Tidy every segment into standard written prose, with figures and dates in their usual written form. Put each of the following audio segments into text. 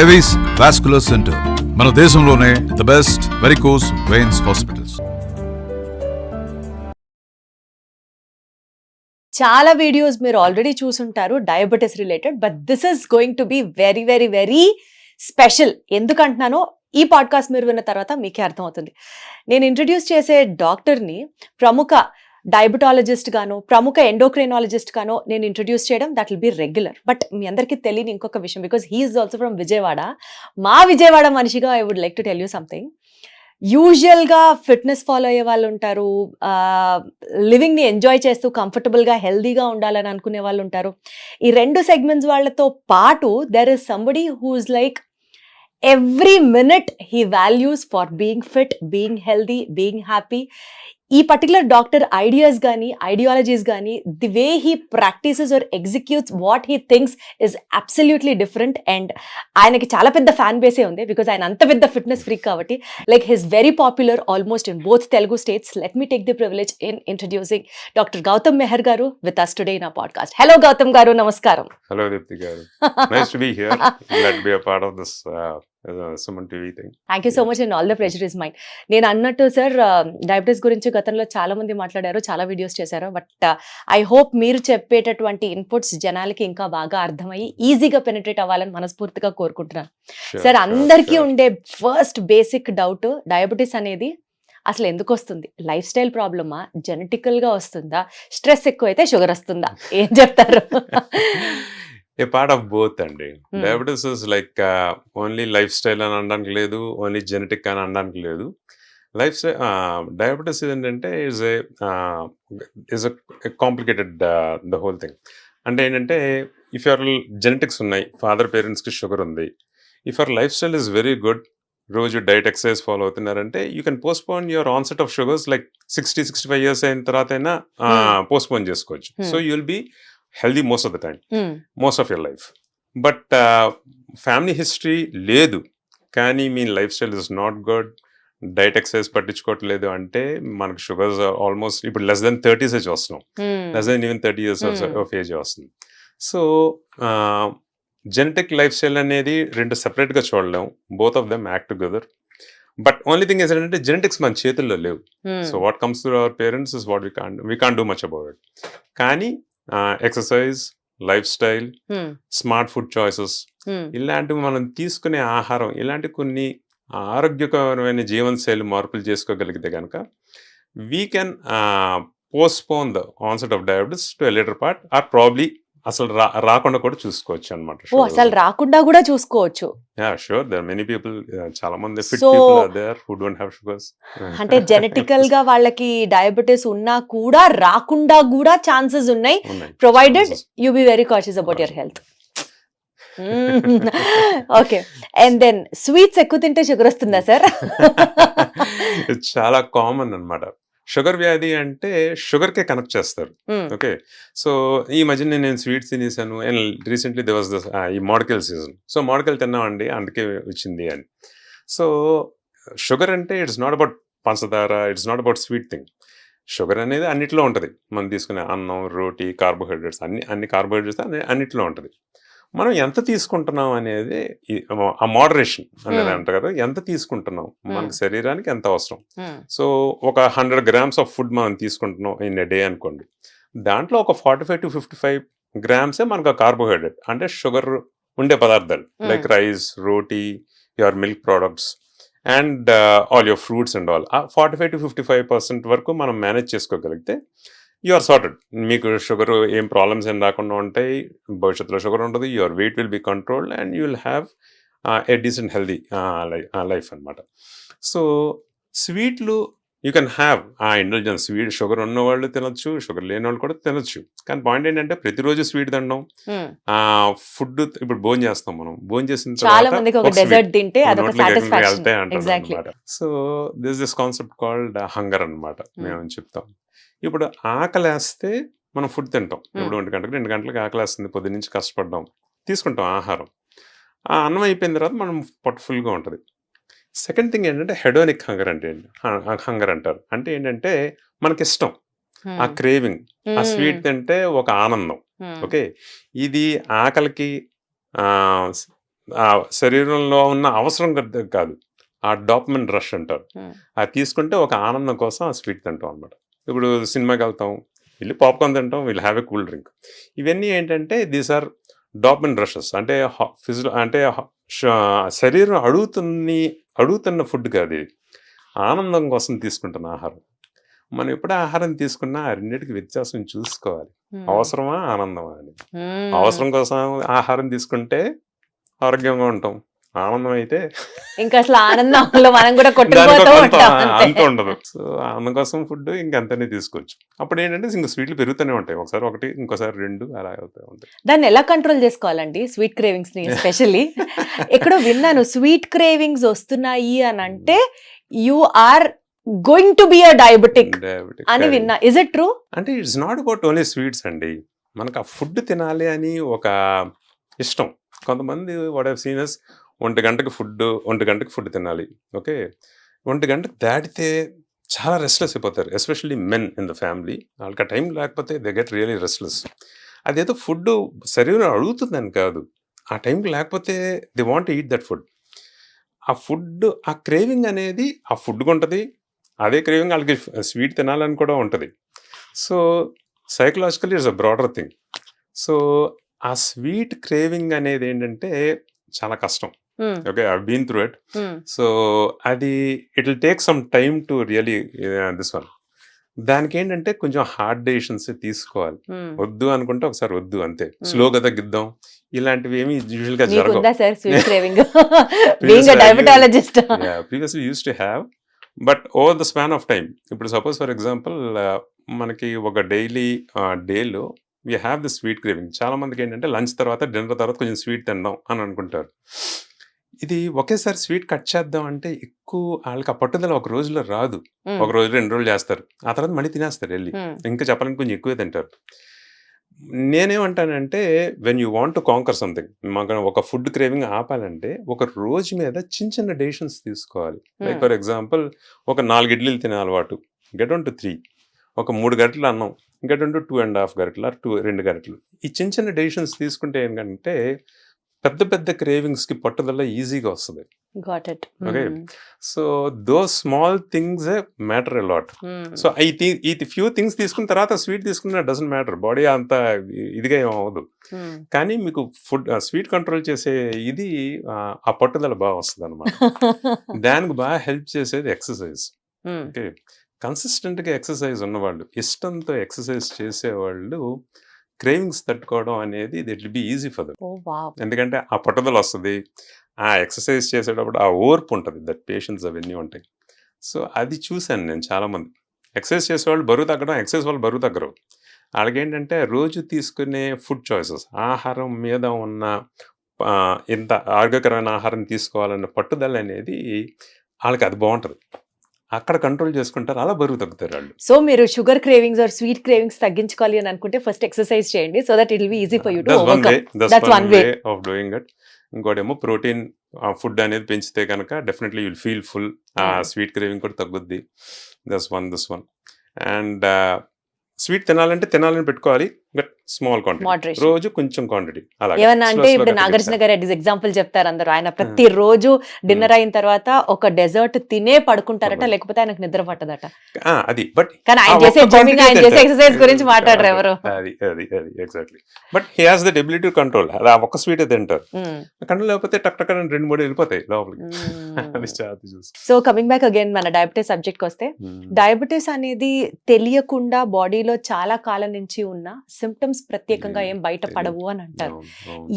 Avis vascular centre మన దేశంలోనే the best varicose veins hospitals. చాలా వీడియోస్ మీరు ఆల్రెడీ చూసుంటారు diabetes related, but this is going to be very very very special. ఎందుకంటున్నానో ఈ పాడ్కాస్ట్ మీరు విన్న తర్వాత మీకే అర్థమవుతుంది. నేను ఇంట్రడ్యూస్ చేసే డాక్టర్ని ప్రముఖ డయాబెటాలజిస్ట్ గాను ప్రముఖ ఎండోక్రైనాలజిస్ట్ గాను నేను ఇంట్రడ్యూస్ చేయడం that will be regular. But మీ అందరికీ తెలియని ఇంకొక విషయం, because he is also from Vijayawada. మా విజయవాడ మనిషిగా I would like to tell you something. యూజువల్గా ఫిట్నెస్ ఫాలో అయ్యే వాళ్ళు ఉంటారు, లివింగ్ని ఎంజాయ్ చేస్తూ కంఫర్టబుల్గా హెల్దీగా ఉండాలని అనుకునే వాళ్ళు ఉంటారు. ఈ రెండు సెగ్మెంట్స్ వాళ్ళతో పాటు there is somebody who's like every minute he values for being fit, being healthy, being happy. ఈ పర్టికులర్ డాక్టర్ ఐడియాస్ కానీ ఐడియాలజీస్ కానీ the way he practises or executes what he thinks is absolutely different. And ఆయనకి చాలా పెద్ద fan బేసే ఉంది, because ఆయన అంత పెద్ద ఫిట్నెస్ ఫ్రీక్ కాబట్టి. Like he's very popular almost in both Telugu states. Let me take the privilege in introducing doctor Gautam Meher garu with us today in our podcast. Hello Gautam garu, నమస్కారం. Hello Deepthi garu. Nice to be here. Glad to be a part of this Suman TV thing. Thank you so much and all the pressure is mind. నేను అన్నట్టు sir, diabetes గురించి గతంలో చాలా మంది మాట్లాడారు, చాలా videos చేశారు. బట్ ఐ హోప్ మీరు చెప్పేటటువంటి ఇన్పుట్స్ జనాలకి ఇంకా బాగా అర్థమయ్యి ఈజీగా పెనిట్రేట్ అవ్వాలని మనస్ఫూర్తిగా కోరుకుంటున్నాను. సార్, అందరికీ ఉండే ఫస్ట్ బేసిక్ డౌట్, డయాబెటీస్ అనేది అసలు ఎందుకు వస్తుంది? లైఫ్ స్టైల్ ప్రాబ్లమా, జెనెటికల్గా వస్తుందా, స్ట్రెస్ ఎక్కువైతే షుగర్ వస్తుందా? ఏం చెప్తారు? ఏ పార్ట్ ఆఫ్ బోత్ అండి. Diabetes is like only lifestyle అని అనడానికి లేదు, ఓన్లీ జెనెటిక్ అని అనడానికి లేదు. లైఫ్ స్టైల్ డయాబెటీస్ ఏంటంటే is a complicated the whole thing. అంటే ఏంటంటే ఇఫ్ యువర్ జెనెటిక్స్ ఉన్నాయి, ఫాదర్ పేరెంట్స్కి షుగర్ ఉంది, if your lifestyle is very good, రోజు డైట్ ఎక్సర్సైజ్ ఫాలో అవుతున్నారంటే you can postpone your onset of sugars like 60-65 years అయిన తర్వాత అయినా పోస్ట్పోన్ చేసుకోవచ్చు. So you will be healthy most of the time, most of your life. But family history లేదు కానీ మీ lifestyle is not good, diet exercise పట్టించుకోవట్లేదు అంటే మనకు షుగర్స్ ఆల్మోస్ట్ ఇప్పుడు లెస్ దెన్ 30s ఏజ్ వస్తున్నాం, less than even 30 years of age వస్తుంది. So genetic lifestyle అనేది రెండు సెపరేట్గా చూడలేం, both of them act together. But only thing ఏంటంటే జెనెటిక్స్ మన చేతుల్లో లేవు. So what comes to our parents is what we can't do much about it. కానీ exercise, lifestyle, smart food choices, ఇలాంటివి మనం తీసుకునే ఆహారం, ఇలాంటి కొన్ని ఆరోగ్యకరమైన జీవనశైలి మార్పులు చేసుకోగలిగితే కనుక we can postpone the onset of diabetes to a later part, or probably అసలు రాకుండా కూడా చూసుకోవచ్చు అనమాట. అసలు రాకుండా కూడా చూసుకోవచ్చు. Yeah sure, there are many people, చాలా మంది fit people are there who don't have sugars. అంటే జెనెటికల్ గా వాళ్ళకి డయాబెటిస్ ఉన్నా కూడా రాకుండా కూడా ఛాన్సెస్ ఉన్నాయి, provided you be very cautious about your health. Okay, and then sweets ఎక్కువ తింటే షుగర్ వస్తుందా సార్? చాలా కామన్ అన్నమాట. షుగర్ వ్యాధి అంటే షుగర్కే కనెక్ట్ చేస్తారు. ఓకే, సో ఈ మధ్య నేను స్వీట్స్ తినేసాను అండ్ రీసెంట్లీ దే వాజ్ ఈ మామిడికాయల సీజన్, సో మామిడికాయలు తిన్నామండి అందుకే వచ్చింది అని. సో షుగర్ అంటే ఇట్స్ నాట్ అబౌట్ పంచదార, it's not about sweet thing. Sugar అనేది అన్నిట్లో ఉంటుంది, మనం తీసుకునే అన్నం, రోటీ, కార్బోహైడ్రేట్స్, అన్ని కార్బోహైడ్రేట్స్ అన్నిట్లో ఉంటుంది. మనం ఎంత తీసుకుంటున్నాం అనేది ఆ మోడరేషన్ అనేది అంటారు కదా, ఎంత తీసుకుంటున్నాం, మనకి శరీరానికి ఎంత అవసరం. సో ఒక 100 grams ఆఫ్ ఫుడ్ మనం తీసుకుంటున్నాం ఇన్ ఎ డే అనుకోండి, దాంట్లో ఒక 45 to 55 grams మనకు కార్బోహైడ్రేట్ అంటే షుగర్ ఉండే పదార్థాలు, like rice, roti, your milk products and all your fruits and all. 45 to 55% వరకు మనం మేనేజ్ చేసుకోగలిగితే యు ఆర్ సార్టెడ్. మీకు షుగర్ ఏం ప్రాబ్లమ్స్ ఏం రాకుండా ఉంటాయి, భవిష్యత్తులో షుగర్ ఉంటుంది, your weight will be controlled and you will have a decent healthy life అనమాట. సో స్వీట్లు you can have indulgence. Sweet sugar ఉన్న వాళ్ళు తినొచ్చు, షుగర్ లేని వాళ్ళు కూడా తినొచ్చు. కానీ పాయింట్ ఏంటంటే ప్రతిరోజు స్వీట్ తినడం, ఫుడ్ ఇప్పుడు భోజనం చేస్తాం, మనం భోజనం చేసిన వెళ్తే అంటారు అనమాట. So this concept called hunger అనమాట, మేము చెప్తాం. ఇప్పుడు ఆకలేస్తే మనం ఫుడ్ తింటాం, ఇప్పుడు 1 గంటలకు 2 గంటలకు ఆకలేస్తుంది, పొద్దు నుంచి కష్టపడ్డాం, తీసుకుంటాం ఆహారం. ఆ అన్నం అయిపోయిన తర్వాత మనం పొట్ట ఫుల్గా ఉంటుంది. సెకండ్ థింగ్ ఏంటంటే హెడోనిక్ హంగర్ అంటే హంగర్ అంటారు. అంటే ఏంటంటే మనకి ఇష్టం, ఆ క్రేవింగ్, ఆ స్వీట్ తింటే ఒక ఆనందం. ఓకే, ఇది ఆకలికి శరీరంలో ఉన్న అవసరం కాదు, ఆ డాపమిన్ రష్ అంటారు. అది తీసుకుంటే ఒక ఆనందం కోసం ఆ స్వీట్ తింటాం అనమాట. ఇప్పుడు సినిమాకి వెళ్తాం, వెళ్ళి పాప్కార్న్ తింటాం, వీళ్ళు హ్యావ్ ఎ కూల్ డ్రింక్. ఇవన్నీ ఏంటంటే దీస్ ఆర్ డాపమిన్ రషెస్. అంటే అంటే శరీరం అడుగుతున్న ఫుడ్ కాదు ఇది, ఆనందం కోసం తీసుకుంటున్న ఆహారం. మనం ఎప్పుడు ఆహారం తీసుకున్నా ఆ రెండింటికి వ్యత్యాసం చూసుకోవాలి. అవసరమా ఆనందమా అని. అవసరం కోసం ఆహారం తీసుకుంటే ఆరోగ్యంగా ఉంటాం, ఆనందం అయితే ఇంకా అసలు ఆనందంలో మనం కూడా కొట్టుకుపోతూ ఉంటాం అంత ఉండదు. సో ఆనందం కోసం ఫుడ్ ఇంకంతనే తీసుకోవచ్చు. అప్పుడు ఏంటంటే ఇంకా స్వీట్లు పెరుగుతూనే ఉంటాయి, ఒకసారి ఒకటి ఇంకోసారి రెండు అలా అవుతూ ఉంటాయి. దాన్ని ఎలా కంట్రోల్ చేసుకోవాలండి స్వీట్ క్రేవింగ్స్ ని? ఎస్పెషల్లీ ఎక్కడో విన్నాను, స్వీట్ క్రేవింగ్స్ వస్తున్నాయి అని అంటే you are going to be a diabetic అని విన్నా. Is it true? అంటే it's not about only sweets అండి. మనకు ఆ ఫుడ్ తినాలి అని ఒక ఇష్టం. కొంతమంది వాట్ హావ్ సీన్ ఇస్ 1 గంటకి ఫుడ్ తినాలి. ఓకే, 1 గంటకు దాటితే చాలా రెస్ట్లెస్ అయిపోతారు, especially men in the family. వాళ్ళకి ఆ టైం లేకపోతే దే గెట్ రియలీ రెస్ట్లెస్. అదేదో ఫుడ్ శరీరం అడుగుతుందని కాదు, ఆ టైంకి లేకపోతే they want eat that food. ఆ ఫుడ్, ఆ క్రేవింగ్ అనేది ఆ ఫుడ్కి ఉంటుంది, అదే క్రేవింగ్ వాళ్ళకి స్వీట్ తినాలని కూడా ఉంటుంది. So psychologically it's a broader thing. So ఆ స్వీట్ క్రేవింగ్ అనేది ఏంటంటే చాలా కష్టం. Okay, I been through it. So అది it will take some time to really this one. దానికి ఏంటంటే కొంచెం హార్డ్ డెసిషన్స్ తీసుకోవాలి. వద్దు అనుకుంటే ఒకసారి వద్దు, అంతే. స్లోగా తగ్గిద్దాం, ఇలాంటివి ఏమి యూజువల్ గా జరగవు. Previously use to have, but over the span of time, ఇప్పుడు సపోజ్ ఫర్ ఎగ్జాంపుల్ మనకి ఒక డేలో we have the sweet craving. చాలా మందికి ఏంటంటే లంచ్ తర్వాత, డిన్నర్ తర్వాత కొంచెం స్వీట్ తిందాం అని అనుకుంటారు. ఇది ఒకేసారి స్వీట్ కట్ చేద్దాం అంటే ఎక్కువ వాళ్ళకి ఆ పట్టుదల ఒక రోజులో రాదు. ఒక రోజు 2 రోజులు చేస్తారు, ఆ తర్వాత మళ్ళీ తినేస్తారు వెళ్ళి. ఇంకా చెప్పాలని కొంచెం ఎక్కువే తింటారు. నేనేమంటానంటే when you want to conquer something, మాకు ఒక ఫుడ్ క్రేవింగ్ ఆపాలంటే ఒక రోజు మీద చిన్న డెసిషన్స్ తీసుకోవాలి. లైక్ ఫర్ ఎగ్జాంపుల్, ఒక 4 ఇడ్లీలు తినే అలవాటు, గెట్ ఆన్ టు 3. ఒక 3 గంటలు అన్నం, గెట్ ఆన్ టు 2.5 గంటలు, 2 గంటలు. ఈ చిన్న డెసిషన్స్ తీసుకుంటే ఏంటంటే పెద్ద క్రేవింగ్స్ కి పట్టుదల ఈజీగా వస్తుంది. Okay, so those small things matter a lot. So ఈ ఫ్యూ థింగ్స్ తీసుకున్న తర్వాత స్వీట్ తీసుకున్న డజంట్ మ్యాటర్, బాడీ అంత ఇదిగా ఏం అవ్వదు. కానీ మీకు ఫుడ్ స్వీట్ కంట్రోల్ చేసే ఇది ఆ పట్టుదల బాగా వస్తుంది అనమాట. దానికి బాగా హెల్ప్ చేసేది ఎక్సర్సైజ్. ఓకే, కన్సిస్టెంట్గా ఎక్సర్సైజ్ ఉన్నవాళ్ళు, ఇష్టంతో ఎక్సర్సైజ్ చేసేవాళ్ళు క్రేవింగ్స్ తట్టుకోవడం అనేది it will be easy for them. ఎందుకంటే ఆ పట్టుదల వస్తుంది, ఆ ఎక్సర్సైజ్ చేసేటప్పుడు ఆ ఓర్పు ఉంటుంది, దట్ పేషెన్స్ అవన్నీ ఉంటాయి. సో అది చూశాను నేను చాలామంది. ఎక్సర్సైజ్ చేసేవాళ్ళు బరువు తగ్గడం, ఎక్సర్సైజ్ వాళ్ళు బరువు తగ్గరు. వాళ్ళకి ఏంటంటే రోజు తీసుకునే ఫుడ్ చాయిసెస్, ఆహారం మీద ఉన్న ఇంత ఆరోగ్యకరమైన ఆహారం తీసుకోవాలన్న పట్టుదల అనేది వాళ్ళకి అది బాగుంటుంది. అక్కడ కంట్రోల్ చేసుకుంటారు, అలా బరువు తగ్గుతారు వాళ్ళు. సో మీరు sugar cravings or sweet cravings తగ్గించుకోవాలి అని అనుకుంటే ఫస్ట్ ఎక్సర్సైజ్ చేయండి, so that it will be easy for you to overcome. That's one way of doing it. ఇంకోటేమో ప్రోటీన్ ఫుడ్ అనేది పెంచితే కనుక definitely you'll feel full, sweet craving కూడా తగ్గుద్ది. This one. అండ్ స్వీట్ తినాలని పెట్టుకోవాలి, బట్ స్మాల్ క్వాంటిటీ, రోజు కొంచెం క్వాంటిటీ. ఏమన్నా అంటే ఇప్పుడు నాగార్జున గారు ఎగ్జాంపుల్ చెప్తారు అందరూ. ఆయన ప్రతిరోజు డిన్నర్ అయిన తర్వాత ఒక డెజర్ట్ తినే పడుకుంటారట, లేకపోతే ఆయనకు నిద్ర పట్టదట. అది బట్ కానీ ఆయన చేసే జిమ్మింగ్, ఆయన చేసే ఎక్సర్సైజ్ గురించి మాట్లాడరు ఎవరు. అది exactly. But he has that ability to control. అది ఒక్క స్వీట్ తింటారు, కంట్రోల్ లేకపోతే టక్ 2-3 వెళ్ళిపోతాయి లోపలికి. సో కమింగ్ బ్యాక్ అగైన్ మన డయాబెటీస్ సబ్జెక్ట్ కి వస్తే, డయాబెటీస్ అనేది తెలియకుండా బాడీలో చాలా కాలం నుంచి ఉన్న సిమ్టమ్స్ ప్రత్యేకంగా ఏం బయట పడవు అని అంటారు.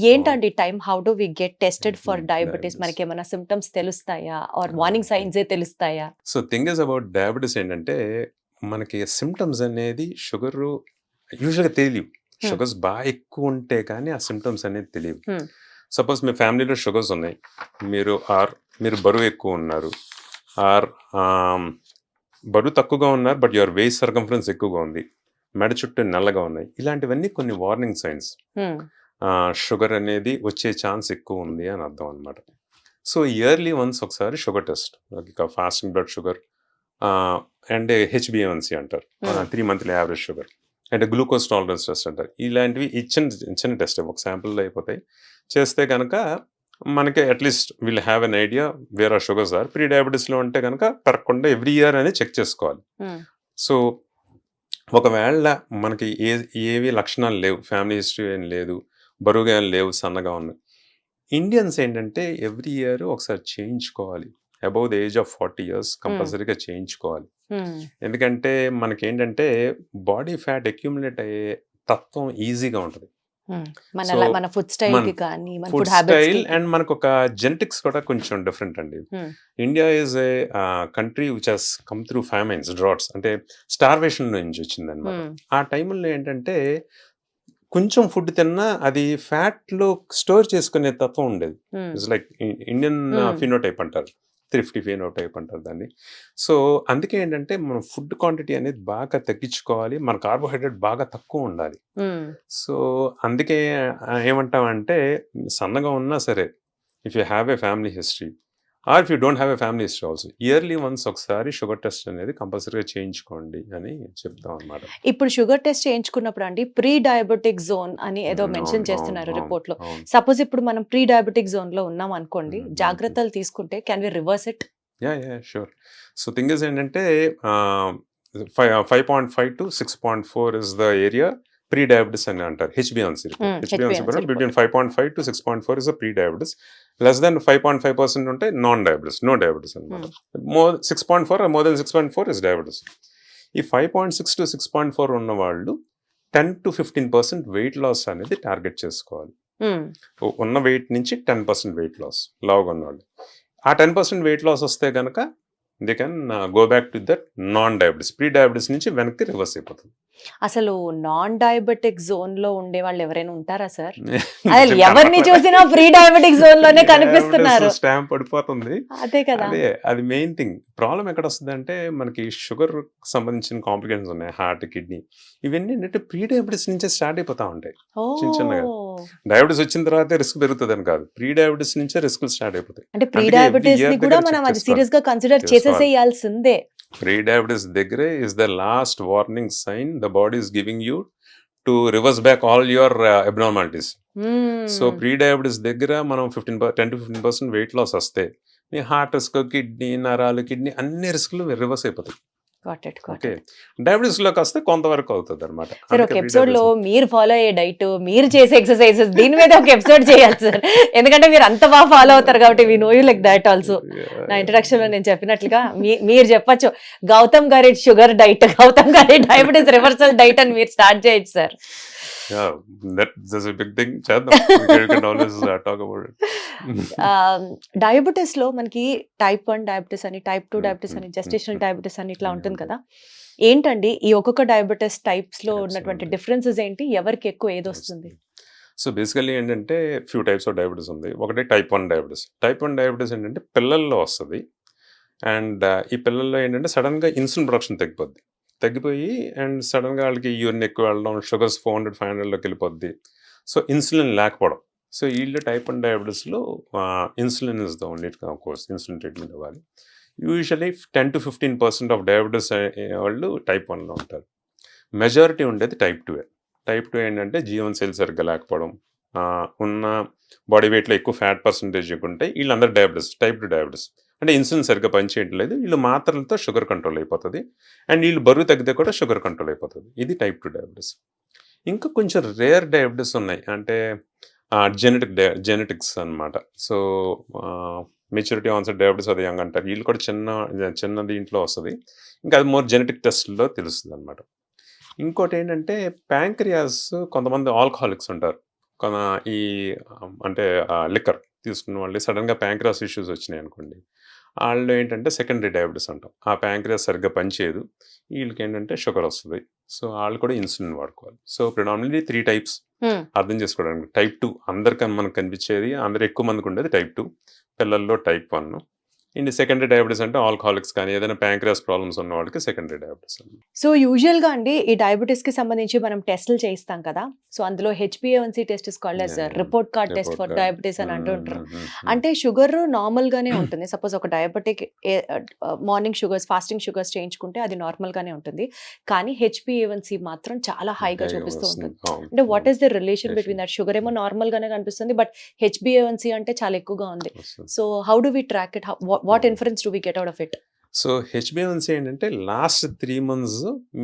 ఏంటండి time, how do we get tested for diabetes? మనకి ఏమైనా సిమ్టమ్స్ తెలుస్తాయా ఆర్ వార్నింగ్ సైన్స్ తెలుస్తాయా? So thing is about diabetes ఏంటంటే మనకి సిమ్టమ్స్ అనేది షుగర్ యూజువల్గా తెలియవు. షుగర్స్ బాగా ఎక్కువ ఉంటే కానీ ఆ సిమ్టమ్స్ అనేది తెలియవు. సపోజ్ మీ ఫ్యామిలీలో షుగర్స్ ఉన్నాయి, మీరు బరువు ఎక్కువ ఉన్నారు, బరువు తక్కువగా ఉన్నారు బట్ యువర్ వేస్ట్ సర్కంఫరెన్స్ ఎక్కువగా ఉంది, మెడ చుట్టూ నల్లగా ఉన్నాయి, ఇలాంటివన్నీ కొన్ని వార్నింగ్ సైన్స్. షుగర్ అనేది వచ్చే ఛాన్స్ ఎక్కువ ఉంది అని అర్థం అనమాట. సో ఇయర్లీ వన్స్ ఒకసారి sugar test, fasting blood sugar and HbA1c అంటారు, 3 మంత్లీ యావరేజ్ షుగర్, అంటే గ్లూకోజ్ టాలరెన్స్ టెస్ట్ అంటారు. ఇలాంటివి చిన్న టెస్ట్, ఒక శాంపుల్లో అయిపోతాయి. చేస్తే కనుక మనకి at least will have an idea where are sugars are. ప్రీ డయాబెటీస్లో ఉంటే కనుక పెరగకుండా ఎవ్రీ ఇయర్ అనేది చెక్ చేసుకోవాలి. సో ఒకవేళ మనకి ఏవి లక్షణాలు లేవు, ఫ్యామిలీ హిస్టరీ ఏం లేదు, బరువుగా ఏం లేవు, సన్నగా ఉన్నాయి, ఇండియన్స్ ఏంటంటే ఎవ్రీ ఇయర్ ఒకసారి చేయించుకోవాలి. Above the age of 40 years కంపల్సరీగా చేయించుకోవాలి. ఎందుకంటే మనకేంటంటే బాడీ ఫ్యాట్ అక్యూములేట్ అయ్యే తత్వం ఈజీగా ఉంటుంది. మన ఫుడ్ స్టైల్ కి కానీ మన food food habits style and మనకు ఒక జెనెటిక్స్ కూడా కొంచెం డిఫరెంట్ అండి. India is a country which has come through famines, droughts, అంటే స్టార్వేషన్ నుంచి వచ్చింది అనమాట. ఆ టైంలో ఏంటంటే కొంచెం ఫుడ్ తిన్నా అది ఫ్యాట్ లో స్టోర్ చేసుకునే తత్వం ఉండేది. ఇట్స్ లైక్ ఇండియన్ ఫినోటైప్ అంటారు, థ్రిఫ్టీ ఫినోటైప్ అంటారు దాన్ని. సో అందుకే ఏంటంటే మనం ఫుడ్ క్వాంటిటీ అనేది బాగా తగ్గించుకోవాలి, మన కార్బోహైడ్రేట్ బాగా తక్కువ ఉండాలి. సో అందుకే ఏమంటామంటే సన్నగా ఉన్నా సరే, if you have a family history or if you don't have a family history also, yearly once ఒకసారి షుగర్ టెస్ట్ అనేది కంపల్సరీగా చేయించుకోండి అని చెప్తాం అనమాట. ఇప్పుడు షుగర్ టెస్ట్ చేయించుకున్నప్పుడు అండి ప్రీ డయాబెటిక్ జోన్ అని ఏదో మెన్షన్ చేస్తున్నారు రిపోర్ట్ లో. సపోజ్ ఇప్పుడు మనం ప్రీ డయాబెటిక్ జోన్ లో ఉన్నాం అనుకోండి, జాగ్రత్తలు తీసుకుంటే can we reverse it? Yeah sure. So thing is ఏంటంటే 5.5 to 6.4 is the area prediabetes అని అంటారు. హెచ్బిఎన్సీ between 5.5 to 6.4 is the prediabetes. Less than 5.5% ఉంటే నాన్ డయాబెటిస్, నో డయాబెటిస్ అనమాట. 6.4 మోర్ దెన్ 6.4 ఇస్ డయాబెటిస్. ఈ 5.6 to 6.4 ఉన్న వాళ్ళు 10 to 15% wait loss అనేది టార్గెట్ చేసుకోవాలి. ఉన్న వెయిట్ నుంచి 10% వెయిట్ లాస్, లావుగా ఉన్నవాళ్ళు. ఆ 10% వెయిట్ లాస్ వస్తే కనుక they can go back to that non diabetes. Pre diabetes నుంచి వెనక్కి రివర్స్ అయిపోతుంది. అసలు నాన్ డయాబెటిక్ జోన్ లో ఉండే వాళ్ళు ఎవరైనా ఉంటారా సార్? అసలు ఎవరిని చూసినా ప్రీ డయాబెటిక్ జోన్ లోనే కనిపిస్తున్నారు. స్టాంప్ పడిపోతుంది. అదే కదా, అది మెయిన్ థింగ్. ప్రాబ్లం ఎక్కడ వస్తుంది అంటే మనకి షుగర్ సంబంధించిన కాంప్లికేషన్స్ ఉన్నాయి, హార్ట్, కిడ్నీ, ఇవన్నీ ఏంటంటే ప్రీ డయాబెటిస్ నుంచే స్టార్ట్ అయిపోతా ఉంటాయి చిన్న చిన్నగా. డయాబెటిస్ వచ్చిన తర్వాత రిస్క్ పెరుగుతుంది అని కాదు, ప్రీ డయాబెటిస్ నుంచే రిస్క్ స్టార్ట్ అయిపోతాయి. అంటే ప్రీ డయాబెటిస్ ని కూడా మనం అది సీరియస్ గా కన్సిడర్ చేసేసేయాల్సిందే. ప్రీ డయాబెటిస్ దగ్గరే is the last warning sign the body is giving you to reverse back all your abnormalities. So pre diabetes దగ్గర మనం 10 to 15% వెయిట్ లాస్ వస్తే మీ హార్ట్ రిస్క్, కిడ్నీ, నరాలు, కిడ్నీ అన్ని రిస్క్లు రివర్స్ అయిపోతాయి. Okay, diabetes లోకి వస్తే కొంతవరకు అవుతుంది అనమాట. సార్ ఒక ఎపిసోడ్ లో మీరు ఫాలో అయ్యే డైట్, మీరు చేసే ఎక్సర్సైజెస్, దీని మీద ఒక ఎపిసోడ్ చేయాలి సార్. ఎందుకంటే మీరు అంత బాగా ఫాలో అవుతారు కాబట్టి we know you like that also. నా ఇంట్రడక్షన్ లో నేను చెప్పినట్లుగా మీరు చెప్పచ్చు గౌతమ్ గారి షుగర్ డైట్, గౌతమ్ గారి డయాబెటిస్ రివర్సల్ డైట్ అని మీరు స్టార్ట్ చేయొచ్చు sir. that's a big thing. We can always talk about it. Diabetes లో మనకి టైప్ 1 డయాబెటిస్ అని, టైప్ 2 డయాబెటిస్ అని, జెస్టేషనల్ డయాబెటిస్ అని ఇట్లా ఉంటుంది కదా. ఏంటండి ఈ ఒక్కొక్క డయాబెటిస్ టైప్స్ లో ఉన్నటువంటి డిఫరెన్సెస్ ఏంటి? ఎవరికి ఎక్కువ ఏది వస్తుంది? సో బేసికలీ ఏంటంటే ఫ్యూ టైప్స్ ఆఫ్ డయాబెటిస్ ఉంది. ఒకటి టైప్ 1 డయాబెటిస్. టైప్ 1 డయాబెటిస్ ఏంటంటే పిల్లల్లో వస్తుంది. అండ్ ఈ పిల్లల్లో ఏంటంటే సడన్గా ఇన్సులిన్ ప్రొడక్షన్ తగ్గిపోయి అండ్ సడన్గా వాళ్ళకి యూరిన్ ఎక్కువ వెళ్ళడం, షుగర్స్ 400-500లోకి వెళ్ళిపోద్ది. సో ఇన్సులిన్ లేకపోవడం. సో వీళ్ళు టైప్ 1 డయాబెటిస్లో insulin is the only course, insulin treatment ఇవ్వాలి. యూజువలీ 10 to 15% ఆఫ్ డయాబెటిస్ వాళ్ళు టైప్ 1లో ఉంటారు. మెజారిటీ ఉండేది టైప్ 2. టైప్ 2 ఏంటంటే జీవన్ సెల్ సరిగ్గా లేకపోవడం, ఉన్న బాడీ వెయిట్లో ఎక్కువ ఫ్యాట్ పర్సంటేజ్ ఉంటే వీళ్ళందరూ డయాబెటిస్, టైప్ 2 డయాబెటిస్. అంటే ఇన్సులిన్ సరిగ్గా పనిచేయడం లేదు, వీళ్ళు మాత్రలతో షుగర్ కంట్రోల్ అయిపోతుంది. అండ్ వీళ్ళు బరువు తగ్గితే కూడా షుగర్ కంట్రోల్ అయిపోతుంది. ఇది టైప్ 2 డయాబెటిస్. ఇంకా కొంచెం రేర్ డయాబెటిస్ ఉన్నాయి, అంటే జెనెటిక్స్ అనమాట. సో మెచ్యూరిటీ ఆన్సెట్ డయాబెటిస్ అది యంగ్ అంటారు. వీళ్ళు కూడా చిన్న దీంట్లో వస్తుంది. ఇంకా అది మోర్ జెనెటిక్ టెస్ట్లో తెలుస్తుంది అనమాట. ఇంకోటి ఏంటంటే ప్యాంక్రియాస్, కొంతమంది ఆల్కహాలిక్స్ ఉంటారు. ఈ అంటే లిక్కర్ తీసుకున్న వాళ్ళు సడన్గా ప్యాంక్రియాస్ ఇష్యూస్ వచ్చినాయి అనుకోండి, వాళ్ళు ఏంటంటే సెకండరీ డయాబెటిస్ అంటాం. ఆ ప్యాంక్రియాస్ సరిగ్గా పనిచేయదు, వీళ్ళకి ఏంటంటే షుగర్ వస్తుంది. సో వాళ్ళు కూడా ఇన్సులిన్ వాడుకోవాలి. సో ప్రిడామినెంట్లీ 3 టైప్స్ అర్థం చేసుకోవడానికి. టైప్ 2 అందరికీ మనకు కనిపించేది, అందరు ఎక్కువ మందికి ఉండేది టైప్ 2. పిల్లల్లో టైప్ 1, ఇండి సెకండరీ డయాబెటీస్ అంటే ఆల్కహాలిక్స్ కానీ ఏదైనా ప్యాంక్రియాస్ ప్రాబ్లమ్స్ ఉన్న వాళ్ళకి సెకండరీ డయాబెటీస్ అండి. సో యూజువల్గా అండి ఈ డయాబెటీస్ కి సంబంధించి మనం టెస్టులు చేయిస్తాం కదా, సో అందులో హెచ్బిఏవన్సీ test is called as report card test for diabetes అని అంటుంటారు. అంటే షుగర్ నార్మల్ గానే ఉంటుంది. సపోజ్ ఒక diabetic morning sugars, fasting sugars చేయించుకుంటే అది నార్మల్ గానే ఉంటుంది, కానీ హెచ్బిఏవన్సీ మాత్రం చాలా హైగా చూపిస్తూ ఉంటుంది. అంటే what is the relation between that? Sugar ఏమో నార్మల్ గానే కనిపిస్తుంది, బట్ హెచ్బిఏవన్సీ అంటే చాలా ఎక్కువగా ఉంది. So how do we track it? What inference do we get out of it? So హెచ్బిఏవన్సీ ఏంటంటే లాస్ట్ 3 months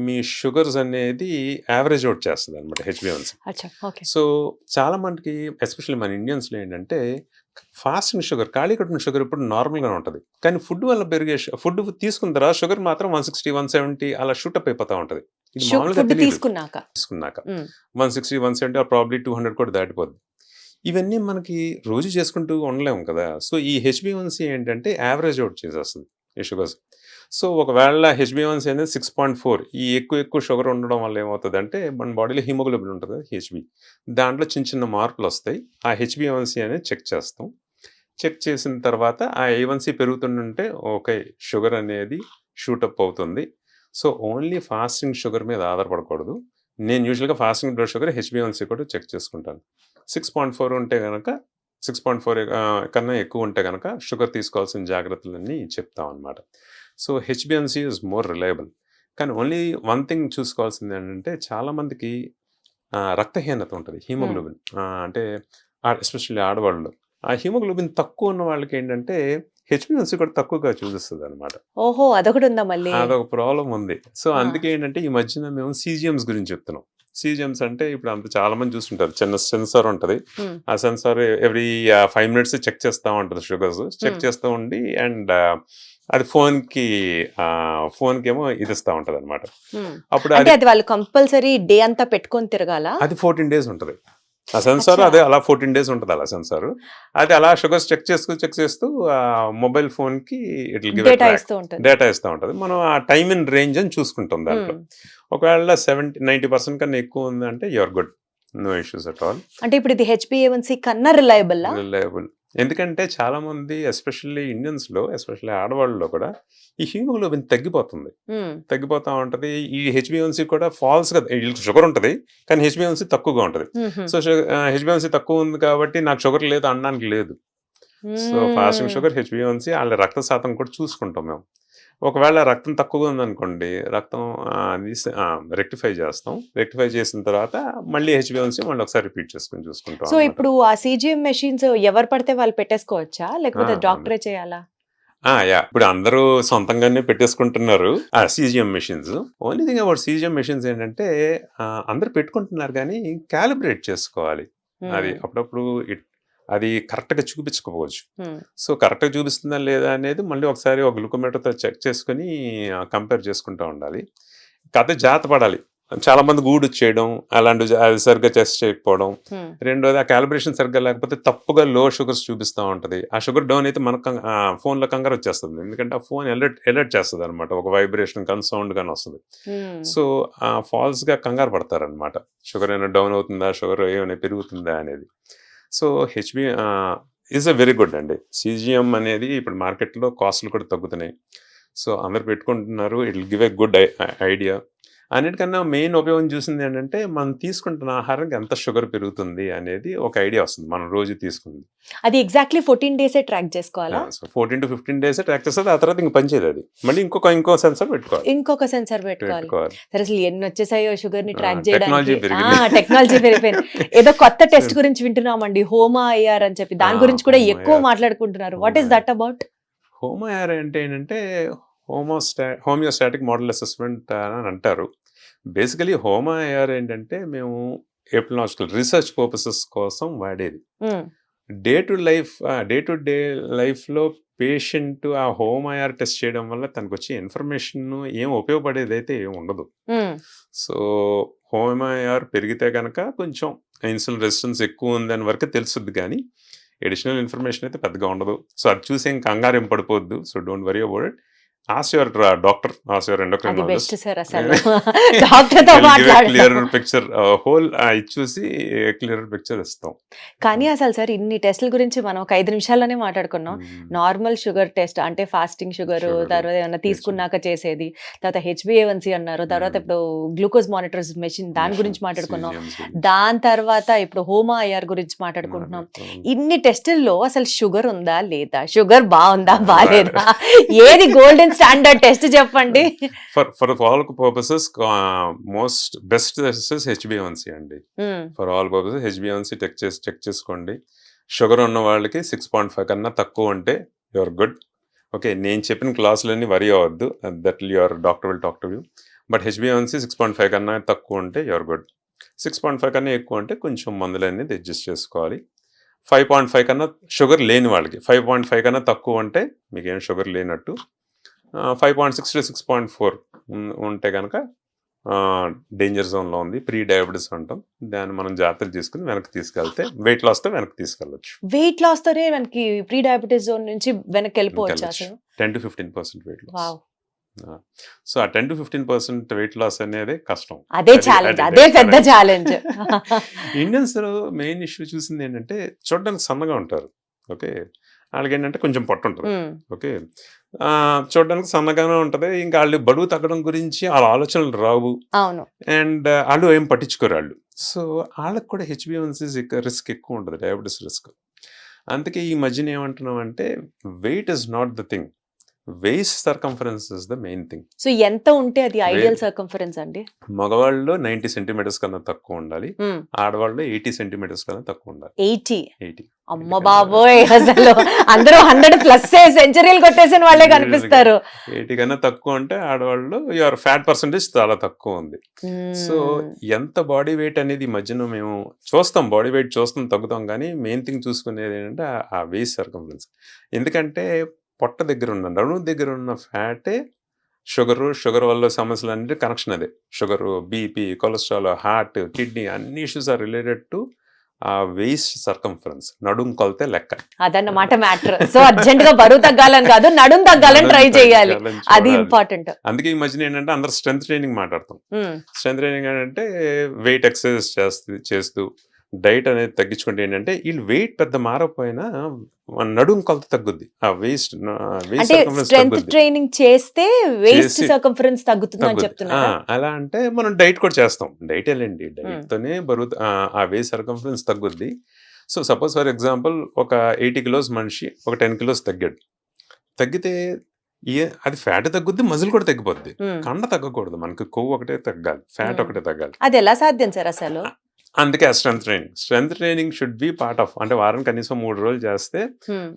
మీ షుగర్స్ అనేది యావరేజ్ అవుట్ చేస్తుంది అనమాట హెచ్బిఏవన్సీ. అచ్చా, ఓకే. సో చాలా మందికి ఎస్పెషల్లీ మన ఇండియన్స్లో ఏంటంటే ఫాస్టింగ్ షుగర్, ఖాళీ కట్టిన షుగర్ ఇప్పుడు నార్మల్గానే ఉంటుంది, కానీ ఫుడ్ వల్ల పెరిగే ఫుడ్ తీసుకున్న తర్వాత షుగర్ మాత్రం 160, 170 అలా షూటప్ అయిపోతూ ఉంటుంది. ఇది మామూలుగా ఫుడ్ తెలియదు. తీసుకున్నాక 160, 170 ప్రాబ్లీ 200 కూడా దాటిపోద్ది. ఇవన్నీ మనకి రోజు చేసుకుంటూ ఉండలేము కదా. సో ఈ హెచ్బిఏవన్సీ ఏంటంటే యావరేజ్ అవుట్ చేసేస్తుంది ఈ షుగర్స్. సో ఒకవేళ హెచ్బిఏవన్సీ అనేది 6.4, ఈ ఎక్కువ షుగర్ ఉండడం వల్ల ఏమవుతుంది అంటే మన బాడీలో హిమోగ్లోబిన్ ఉంటుంది హెచ్బి, దాంట్లో చిన్న మార్పులు వస్తాయి. ఆ హెచ్బిఏవన్సీ అనేది చెక్ చేస్తాం. చెక్ చేసిన తర్వాత ఆ A1C పెరుగుతుంటే ఓకే షుగర్ అనేది షూటప్ అవుతుంది. సో ఓన్లీ ఫాస్టింగ్ షుగర్ మీద ఆధారపడకూడదు. నేను యూజువల్గా ఫాస్టింగ్ బ్లడ్ షుగర్ హెచ్బిఏవన్సీ కూడా చెక్ చేసుకుంటాను. 6.4 ఉంటే కనుక, 6.4 కన్నా ఎక్కువ ఉంటే కనుక షుగర్ తీసుకోవాల్సిన జాగ్రత్తలన్నీ చెప్తాం అనమాట. సో హెచ్బిఏవన్సీ ఈజ్ మోర్ రిలయబుల్. కానీ ఓన్లీ వన్ థింగ్ చూసుకోవాల్సింది ఏంటంటే చాలామందికి రక్తహీనత ఉంటుంది, హీమోగ్లోబిన్ అంటే ఎస్పెషల్లీ ఆడవాళ్ళు. ఆ హీమోగ్లోబిన్ తక్కువ ఉన్న వాళ్ళకి ఏంటంటే హెచ్బిఏవన్సీ కూడా తక్కువగా చూపిస్తుంది అనమాట. ఓహో, అదొకటి ఉందా మళ్ళీ? అదొక ప్రాబ్లం ఉంది. సో అందుకే ఏంటంటే ఈ మధ్యన మేము CGMs గురించి చెప్తున్నాం. CGMs అంటే ఇప్పుడు అంత చాలా మంది చూస్తుంటారు, చిన్న సెన్సార్ ఉంటుంది. ఆ సెన్సార్ ఎవ్రీ 5 minutes చెక్ చేస్తూ ఉంటుంది షుగర్స్, చెక్ చేస్తూ ఉండి అండ్ అది ఫోన్కి ఏమో ఇది ఇస్తూ ఉంటుంది అనమాట. అప్పుడు అది వాళ్ళు కంపల్సరీ డే అంతా పెట్టుకొని తిరగాల? అది 14 days ఉంటుంది ఆ సెన్సార్. అదే అలా 14 days ఉంటుంది అలా సెన్సార్. అది అలా షుగర్స్ చెక్ చేస్తూ మొబైల్ ఫోన్కి డేటా ఇస్తూ ఉంటుంది. మనం ఆ టైమ్ ఇన్ రేంజ్ అని చూసుకుంటాం దాంట్లో. ఒకవేళ 90% కన్నా ఎక్కువ ఉందంటే you're good, no issues at all. అంటే ఇప్పుడు ఇది హెచ్బిఏవన్సీ కన్నా రిలయబుల్. ఎందుకంటే చాలా మంది ఎస్పెషల్లీ ఇండియన్స్లో, ఎస్పెషల్లీ ఆడవాళ్ళలో కూడా ఈ హీమోగ్లోబిన్ తగ్గిపోతూ ఉంటుంది. ఈ హెచ్బిఏవన్సీ కూడా ఫాల్స్గా షుగర్ ఉంటుంది, కానీ హెచ్బిఏవన్సీ తక్కువగా ఉంటుంది. సో హెచ్బిఏవన్సీ తక్కువ ఉంది కాబట్టి నాకు షుగర్ లేదు అనడానికి లేదు. సో ఫాస్టింగ్ షుగర్, హెచ్బిఏవన్సీ, వాళ్ళ రక్త శాతం కూడా చూసుకుంటాం మేము. ఒకవేళ రక్తం తక్కువగా ఉందనుకోండి, రక్తం రెక్టిఫై చేస్తాం. రెక్టిఫై చేసిన తర్వాత మళ్ళీ హెచ్బిఏవన్సీ మళ్ళీ ఒకసారి రిపీట్ చేసుకుని చూసుకుంటాం. సో ఇప్పుడు ఆ CGM మెషిన్స్ ఎవరు పడితే వాళ్ళు పెట్టేసుకోవచ్చా, లేకపోతే డాక్టరే చేయాలా? ఇప్పుడు అందరూ సొంతంగానే పెట్టేసుకుంటున్నారు ఆ CGM machines. Only thing about CGM machines ఏంటంటే అందరు పెట్టుకుంటున్నారు, కానీ క్యాలిబ్రేట్ చేసుకోవాలి. అది అప్పుడప్పుడు అది కరెక్ట్గా చూపించకపోవచ్చు. సో కరెక్ట్గా చూపిస్తుందా లేదా అనేది మళ్ళీ ఒకసారి ఒక గ్లూకోమీటర్తో చెక్ చేసుకుని కంపేర్ చేసుకుంటూ ఉండాలి. కాకపోతే జాగ్రత్త పడాలి. చాలా మంది గూడు చేయడం అలాంటి అది సరిగ్గా టెస్ట్ చేయకపోవడం. రెండోది ఆ క్యాలిబ్రేషన్ సరిగ్గా లేకపోతే తప్పుగా లో షుగర్స్ చూపిస్తూ ఉంటుంది. ఆ షుగర్ డౌన్ అయితే మనకు ఫోన్లో కంగారు వచ్చేస్తుంది, ఎందుకంటే ఆ ఫోన్ అలర్ట్ చేస్తుంది అనమాట, ఒక వైబ్రేషన్ కానీ సౌండ్ కానీ వస్తుంది. సో ఫాల్స్గా కంగారు పడతారనమాట, షుగర్ ఏమైనా డౌన్ అవుతుందా, షుగర్ ఏమైనా పెరుగుతుందా అనేది. So HB is a very good అండి. CGM అనేది ఇప్పుడు మార్కెట్లో కాస్ట్లు కూడా తగ్గుతున్నాయి. సో అందరు పెట్టుకుంటున్నారు. It will give a good idea. అన్నిటికన్నా మెయిన్ ఉపయోగం చూసింది ఏంటంటే మనం తీసుకుంటున్న ఆహారానికి ఎంత షుగర్ పెరుగుతుంది అనేది ఒక ఐడియా వస్తుంది మనం రోజు తీసుకుంది. అది ఎగ్జాక్ట్లీ 14 days ట్రాక్ చేసుకోవాలా? 14 to 15 days ట్రాక్ చేస్తుంది. ఆ తర్వాత ఇంక పనిచేయదు. అది మళ్ళీ ఇంకో సెన్సార్ పెట్టుకోవాలి. సరే, అసలు ఎన్ని వచ్చేసాయో షుగర్ ని ట్రాక్ చేయడానికి. టెక్నాలజీ పెరిగిపోయింది. ఏదో కొత్త టెస్ట్ గురించి వింటున్నామండి, హోమా IR అని చెప్పి, దాని గురించి కూడా ఎక్కువ మాట్లాడుకుంటున్నారు. What is that about? HOMA IR అంటే ఏంటంటే హోమియోస్టాటిక్ మోడల్ అసెస్మెంట్ అని అంటారు. బేసికలీ హోమా IR ఏంటంటే మేము ఎపిడమియాలజికల్ రీసెర్చ్ పర్పసెస్ కోసం వాడేది. డే టు డే లైఫ్లో పేషెంట్ ఆ హోమా IR టెస్ట్ చేయడం వల్ల తనకు వచ్చే ఇన్ఫర్మేషన్ ఏం ఉపయోగపడేది అయితే ఏం ఉండదు. సో హోమా IR పెరిగితే కనుక కొంచెం ఇన్సులిన్ రెసిస్టెన్స్ ఎక్కువ ఉందని వరకు తెలుస్తుంది, కానీ అడిషనల్ ఇన్ఫర్మేషన్ అయితే పెద్దగా ఉండదు. సో అది చూసి ఏం కంగారు ఏం పడిపోవద్దు. So don't worry about it. Ask your doctor, ask your అది బెస్ట్ ఎండోక్రైనాలజిస్ట్. సార్ అసలు డాక్టర్ తో మాట్లాడారు. క్లియర్ పిక్చర్ హోల్ ఇది చూసి క్లియర్ పిక్చర్ ఇస్తాం. కానీ అసలు సార్ ఇన్ని టెస్టుల గురించి మనం ఒక 5 నిమిషాల్లోనే మాట్లాడుకున్నాం. నార్మల్ షుగర్ టెస్ట్ అంటే ఫాస్టింగ్ షుగర్, Sugar, తర్వాత ఏమన్నా తీసుకున్నాక చేసేది, తర్వాత HbA1c అన్నారు, తర్వాత ఇప్పుడు గ్లూకోజ్ మానిటర్స్ మెషిన్ దాని గురించి మాట్లాడుకున్నాం. దాని తర్వాత ఇప్పుడు హోమా ఐఆర్ గురించి మాట్లాడుకుంటున్నాం. ఇన్ని టెస్టుల్లో అసలు షుగర్ ఉందా లేదా, షుగర్ బాగుందా బాలేదా, ఏది గోల్డెన్ స్టాండర్డ్ టెస్ట్ చెప్పండి. For all purposes most best test HbA1c అండి. For all purposes HbA1c check చేసుకోండి. షుగర్ ఉన్న వాళ్ళకి 6.5 కన్నా తక్కువ ఉంటే యువర్ గుడ్. ఓకే, నేను చెప్పిన క్లాసులన్నీ వరీ అవ్వద్దు, that your doctor will talk to you. But HbA1c 6.5 కన్నా తక్కువ ఉంటే యువర్ గుడ్. 6.5 కన్నా ఎక్కువ ఉంటే కొంచెం మందులన్నీ అడ్జస్ట్ చేసుకోవాలి. 5.5 కన్నా షుగర్ లేని వాళ్ళకి, 5.5 కన్నా తక్కువ ఉంటే మీకేం షుగర్ లేనట్టు. 5.6 to 6.4 ఉంటే కనుక డేంజర్ జోన్లో ఉంది, ప్రీ డయాబెటీస్ అంటాం. దాన్ని మనం జాగ్రత్తలు తీసుకుని వెనక్కి తీసుకెళ్తే వెయిట్ లాస్తో వెనక్కి తీసుకెళ్ళచ్చు. వెయిట్ లాస్ తోనే మనకి ప్రీ డయాబెటీస్ జోన్ నుంచి వెనక్కి వెళ్ళిపోవచ్చు అసలు. 10 to 15% వెయిట్ లాస్. సో ఆ 10 to 15% వెయిట్ లాస్ అనేది కష్టం. అదే ఛాలెంజ్, అదే పెద్ద ఛాలెంజ్. ఇండియన్స్ మెయిన్ ఇష్యూ చూసింది ఏంటంటే చూడడానికి సన్నగా ఉంటారు. ఓకే, వాళ్ళకి ఏంటంటే కొంచెం పొట్ట ఉంటుంది. ఓకే, చూడడానికి సన్నగానే ఉంటది. ఇంకా వాళ్ళు బరువు తగ్గడం గురించి వాళ్ళ ఆలోచనలు రావు. అవును. అండ్ వాళ్ళు ఏం పట్టించుకోరు వాళ్ళు. సో వాళ్ళకి కూడా HbA1c రిస్క్ ఎక్కువ ఉంటుంది, డయాబెటీస్ రిస్క్. అందుకే ఈ మధ్యన ఏమంటున్నాం అంటే weight is not the thing, waist circumference is the main thing. So ఎంత ఉంటే అది ఐడియల్ సర్కంఫరెన్స్ అండి? మగవాళ్ళు 90 సెంటీమీటర్స్ కన్నా తక్కువ ఉండాలి, ఆడవాళ్ళు 80 సెంటీమీటర్స్ కన్నా తక్కువ ఉండాలి. 80? అమ్మ బాబోయ్, అసలు అందరూ 100+ సెంచరీలు కొట్టేసిన వాళ్ళే కనిపిస్తారు. 80 కన్నా తక్కువ ఉంటే ఆడవాళ్ళు యువర్ ఫ్యాట్ పర్సెంటేజ్ చాలా తక్కువ ఉంది. సో ఎంత బాడీ వెయిట్ అనేది ఈ మధ్యన మేము చూస్తాం, బాడీ వెయిట్ చూస్తాం, తగ్గుతాం. కానీ మెయిన్ థింగ్ చూసుకునేది ఏంటంటే ఆ వేస్ట్ సర్కంఫరెన్స్. ఎందుకంటే పొట్ట దగ్గర ఉన్న, నడుము దగ్గర ఉన్న ఫ్యాటే షుగర్ వల్ల సమస్యలు అన్నిటి కనెక్షన్ అదే. Sugar, BP, cholesterol, heart, kidney అన్ని ఇష్యూస్ ఆర్ రిలేటెడ్ టు ఆ వేస్ట్ సర్కంఫరెన్స్, నడుము కొలతే లెక్క. అదన్నమాట మ్యాటర్. సో అర్జెంట్ గా బరువు తగ్గాలని కాదు, నడుము తగ్గాలని ట్రై చేయాలి, అది ఇంపార్టెంట్. అందుకే ఈ మధ్యన ఏంటంటే అందరు స్ట్రెంత్ ట్రైనింగ్ మాట్లాడతాం. స్ట్రెంత్ ట్రైనింగ్ ఏంటంటే వెయిట్ ఎక్సర్సైజ్ చేస్తూ డైట్ అనేది తగ్గించుకుంటే ఏంటంటే వీళ్ళు వెయిట్ పెద్ద మారకపోయినా నడుము కొలత తగ్గుద్ది. ఆ వేస్ట్ స్ట్రెంత్ ట్రైనింగ్ చేస్తే వేస్ట్ సర్కంఫరెన్స్ తగ్గుతుంది అని చెప్తున్నారు. అలా అంటే మనం డైట్ కూడా చేస్తాం. డైట్ వెళ్ళండి, డైట్ తోనే బరువు ఆ వేస్ట్ సర్కంఫరెన్స్ తగ్గుద్ది. సో సపోజ్ ఫర్ ఎగ్జాంపుల్ ఒక 80 kilos మనిషి ఒక 10 kilos తగ్గాడు. తగ్గితే అది ఫ్యాట్ తగ్గుద్ది, మజిల్ కూడా తగ్గిపోద్ది. కండ తగ్గకూడదు, మనకి కొవ్వు ఒకటే తగ్గాలి, ఫ్యాట్ ఒకటే తగ్గాలి. అది ఎలా సాధ్యం సార్ అసలు? అందుకే ఆ strength training should be part of. అంటే వారం కనీసం 3 రోజులు చేస్తే